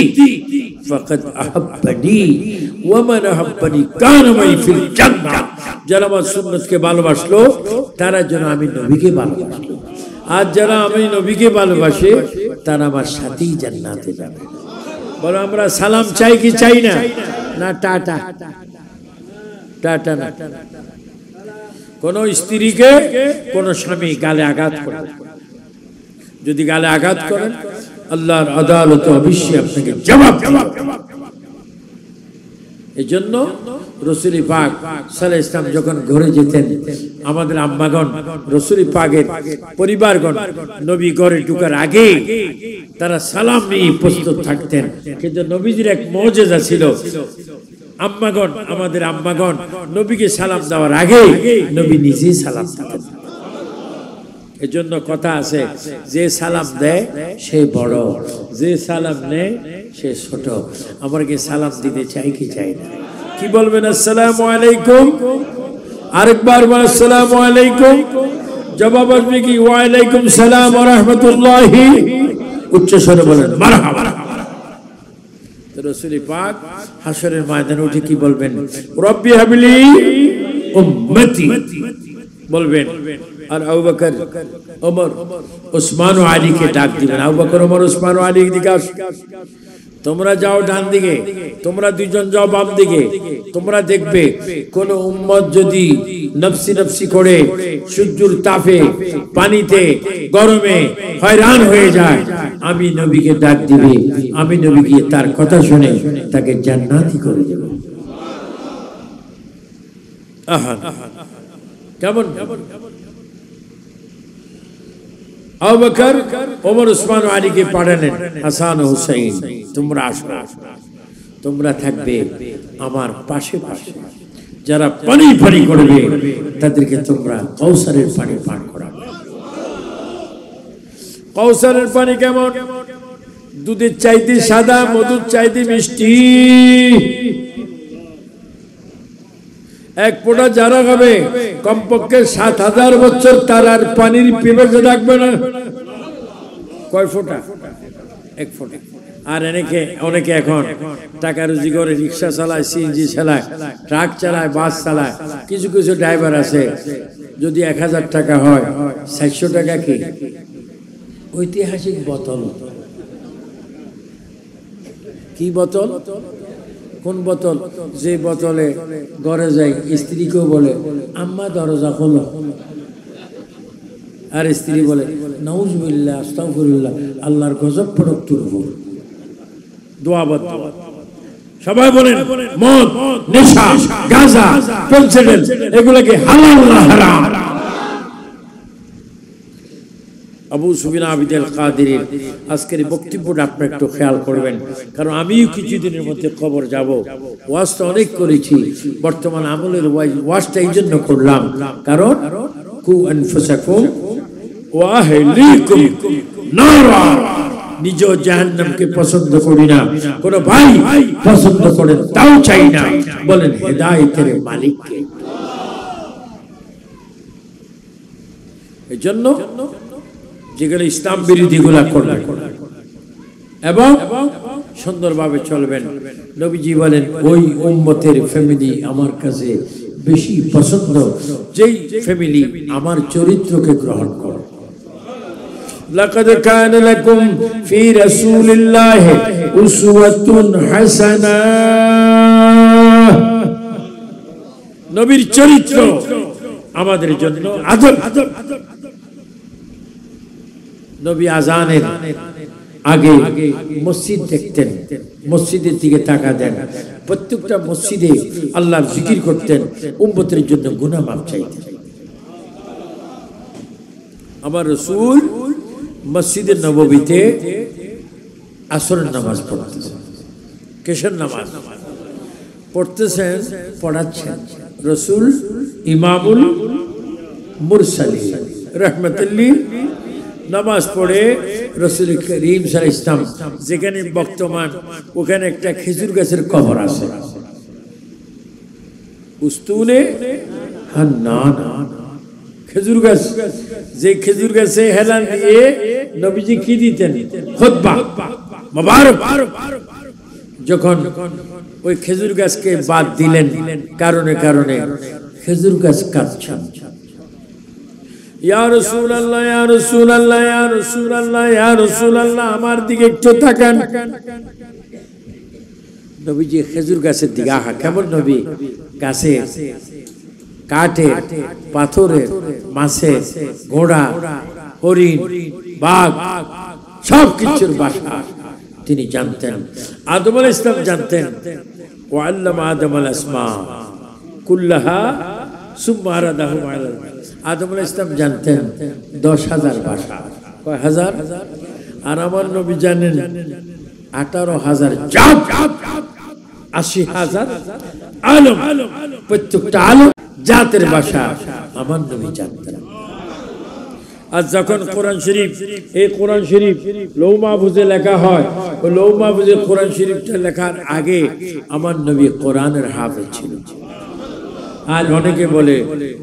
ফাকাদ আহাব্বানি ওয়া মান আহাব্বানি কানা মাই ফিল জান্নাহ। যারা আমার সুন্নতকে ভালোবাসলো তারা যেন আমি নবীকে ভালোবাসলো, আর যারা আমি নবীকে ভালোবাসে তারা আমার সাথেই জান্নাতে যাবে। বলো আমরা সালাম চাই কি চাই না? না টাটা টাটা না। কোন স্ত্রীকে কোন স্বামী গালে আঘাত করে, যদি গালে আঘাত করেন আল্লাহর আদালতে অবশ্যই আপনাকে জবাব দিতে হবে। এই জন্য রাসূল পাক সাল্লাল্লাহু আলাইহি ওয়াসাল্লাম যখন ঘরে যেতেন, আমাদের আম্মাগণ রাসূল পাকের পরিবারগণ নবী ঘরে ঢোকার আগে তারা সালাম নিয়ে প্রস্তুত থাকতেন। কিন্তু নবীজির এক মুজিজা ছিল, আম্মাগণ আমাদের আম্মাগণ নবীকে সালাম দেওয়ার আগে নবী নিজেই সালাম দিতেন। এজন্য কথা আছে, যে সালাম দেয় সে বড়, যে সালাম নেয় সে ছোট। আমরা কি সালাম দিতে চাই কি চাই না? কি বলবেন? আসসালামু আলাইকুম। আরেকবার বলেন আসসালামু আলাইকুম। জবাব আসবে কি? ওয়া আলাইকুম সালাম ওয়া রাহমাতুল্লাহি। উচ্চ স্বরে বলেন মারহাবা। তো রাসূল পাক হাশরের ময়দানে উঠে কি বলবেন? রব্বি হাবলি উম্মতি বলবেন। আর আবু বকর, ওমর, ওসমান ও আলীকে ডাক দিবেন। আবু বকর, ওমর, ওসমান ও আলী দিকে আসো। তোমরা যাও ডান দিকে, তোমরা দুইজন যাও বাম দিকে। তোমরা দেখবে কোন উম্মত যদি নফসি নফসি করে সূর্যের তাপে, পানিতে, গরমে হয়রান হয়ে যায়, আমি নবীকে ডাক দিবে, আমি নবীকে তার কথা শুনে তাকে জান্নাতি করে দেব। আহা কেমন? আবু বকর, ওমর, ওসমান ও আলীকে পাঠালেন, হাসান ও হুসাইন তোমরা আসো, তোমরা থাকবে আমার পাশে পাশে। যারা পানি পানি করবে তাদেরকে তোমরা কাউসারের পানি পান করাবে। কাউসারের পানি কেমন? দুধের চাইতে সাদা, মধুর চাইতে মিষ্টি। এক ফোঁটা যারা খাবে কমপক্ষে ৭,০০০ বছর তার আর পানির পিপাসা থাকবে না। কয় ফোঁটা? এক ফোঁটা। আর অনেকে এখন টাকা রুজি করে রিক্সা চালায়, সিএনজি চালায়, ট্রাক চালায়, বাস চালায়। কিছু কিছু ড্রাইভার আছে যদি ১,০০০ টাকা হয়, ৪০০ টাকা কি ঐতিহাসিক বোতল। কি বোতল? কোন বোতল? যে বোতলে ঘরে যাই স্ত্রীকেও বলে আম্মা দরজা খোলো, আর স্ত্রী বলে নাউজুবিল্লাহ আস্তাগফিরুল্লাহ, আল্লাহর গজব পড়ক তোর উপর। দোয়াবদ্ধ সবাই বলেন মদ, নেশা, গাঁজা, পেনসিডিল এগুলোকে হালাল না হারাম? আবু সুফিয়ান আবিদুল কাদেরের আজকের বক্তব্যটা আপনারা একটু খেয়াল করবেন, কারণ আমিও কিছুদিনের মধ্যে কবর যাব। ওয়াজটা অনেক করেছি, বর্তমান আমলের ওয়াজটা এই জন্য করলাম, কারণ কু আনফুসাকুম ওয়া আহলিকুম নারা, নিজ জাহান্নামকে পছন্দ করি না, কোন ভাই পছন্দ করেন তাও চাই না। বলেন হেদায়েতের মালিককে। এই জন্য যেগুলো ইসলাম বিরোধী গুলা করবেন এবং সুন্দরভাবে চলবেন। নবীজি বলেন ওই উম্মতের ফ্যামিলি আমার কাছে বেশি পছন্দ যেই ফ্যামিলি আমার চরিত্রকে গ্রহণ করে। লাকাদ কানা লাকুম ফি রাসূলিল্লাহি উসওয়াতুন হাসানাহ। নবীর চরিত্র আমাদের জন্য আদর্শ। নবী আজানের আগে মসজিদ দেখতেন, মসজিদের দিকে তাকা দেন, প্রত্যেকটা মসজিদে আল্লাহর জিকির করতেন, উম্মতের জন্য গুনাহ মাফ চাইতেন। আমার রাসূল মসজিদে নববীতে আসরের নামাজ পড়তেছেন। কিসের নামাজ পড়তেছেন? পড়াচ্ছেন। রাসূল ইমামুল মুরসালিন রাহমাতুল লিল নামাজ পড়ে রাসূল করিম সাল্লাল্লাহু আলাইহি ওয়াসাল্লাম যেখানে বর্তমান ওখানে একটা খেজুর গাছের কবর আছে, উস্তুনে হান্নান, খেজুর গাছ, যে খেজুর গাছে হেলান দিয়ে নবীজি কি দিতেন? খুতবা মুবারক। যখন ওই খেজুর গাছকে বাদ দিলেন কারণে কারণে, খেজুর গাছ কাঁদছে, ইয়া রাসূলুল্লাহ, ইয়া রাসূলুল্লাহ, ইয়া রাসূলুল্লাহ, ইয়া রাসূলুল্লাহ, আমার দিকে একটু তাকান। নবীজি খেজুর গাছের দিকে, আহা কেমন নবী! গাছে, কাঠে, পাথরে, মাছে, ঘোড়া, হরিণ, বাঘ, সব কিছুর বাসা তিনি জানতেন। আদম আলাইহিস সালাম জানতেন, ওয়া আল্লামা আদম আল আসমা কুল্লাহা সুম্মা আরাদাহু আলাল। আদম আলাইহিস সালাম জানতেন 10,000 ভাষা। কয় হাজার? আর আমার নবী জানেন 18,000 জাত, 80,000 আলম, প্রত্যেকটা আলম জাতের ভাষা আমার নবী জানতেন। আর যখন কোরআন শরীফ, এই কোরআন শরীফ লৌহ মাহফুজে লেখা হয়, ওই লৌহ মাহফুজে কোরআন শরীফটা লেখার আগে আমার নবী কোরআনের হাফেজ ছিল। আজ অনেকে বলে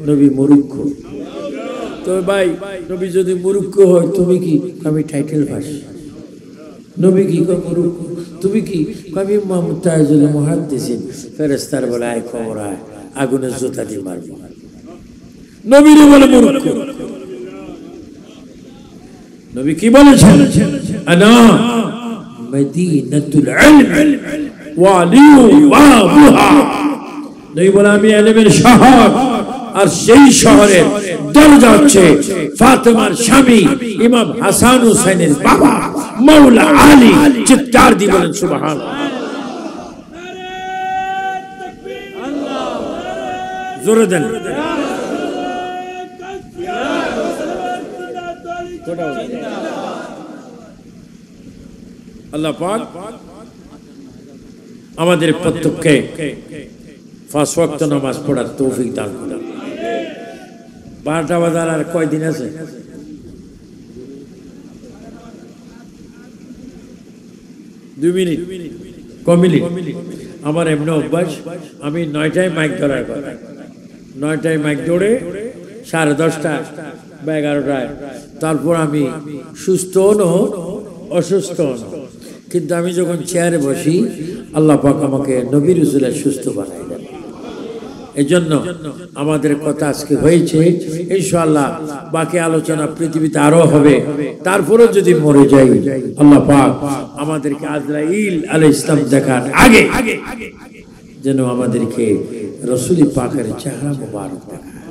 নবী মূর্খ। তো ভাই, নবী যদি মূর্খ হয় তুমি কি? আমি টাইটেল পাস। নবী কি মূর্খ? তুমি কি? আমি মুহাম্মদ তাইজুল মুহাদ্দিসিন। ফেরেশতার বলে আয় খবর আয়, আগুনের জুতা দিয়ে মারব। নবীরে বলে মূর্খ। নবী কি বলেছেন? আনা মদিনাতুল ইলম ওয়া আলিয়ু বাবুহা। নবী বলে আমি ইলমের শহর, আর সেই শহরের দরজা হচ্ছে ফাতেমার স্বামী ইমাম হাসান হুসাইনের বাবা মাওলা আলী। চিৎকার দিয়ে বলেন সুবহানাল্লাহ। জোরে দেন। আল্লাহ পাক আমাদের প্রত্যেককে 5 ওয়াক্ত নামাজ পড়ার তৌফিক দান করুন। 12টা বাজার আর কয়দিন আছে? 2 মিনিট, কমিনিট। আমার এমনি অভ্যাস, আমি 9টায় মাইক ধরার কথা, 9টায় মাইক ধরে 10:30টা বা 11টায়, তারপর আমি সুস্থ ন অসুস্থ ন, কিন্তু আমি যখন চেয়ারে বসি আল্লাহ পাক আমাকে নবী রাসূলের সুস্থ বানাই দেন। এই জন্য আমাদের কথা আজকে হয়েছে, ইনশাআল্লাহ বাকি আলোচনা পৃথিবীতে আরো হবে। তারপরে যদি মরে যাই, আল্লাহ পাক আমাদেরকে আজরাইল আলাইহিস সালাম দেখার আগে যেন আমাদেরকে রাসূল পাকের চেহারা মুবারক দেখায়।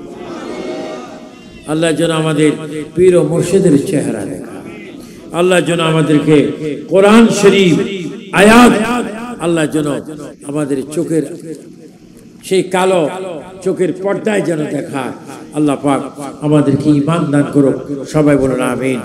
আল্লাহ যেন আমাদের পীর ও মুর্শিদের চেহারা দেখায়। আল্লাহ যেন আমাদেরকে কোরআন শরীফ আয়াত, আল্লাহ যেন আমাদের চোখের সেই কালো চোখের পর্দায় যেন দেখায়। আল্লাহ পাক আমাদেরকে ঈমান দান করুক। সবাই বলুন আমিন।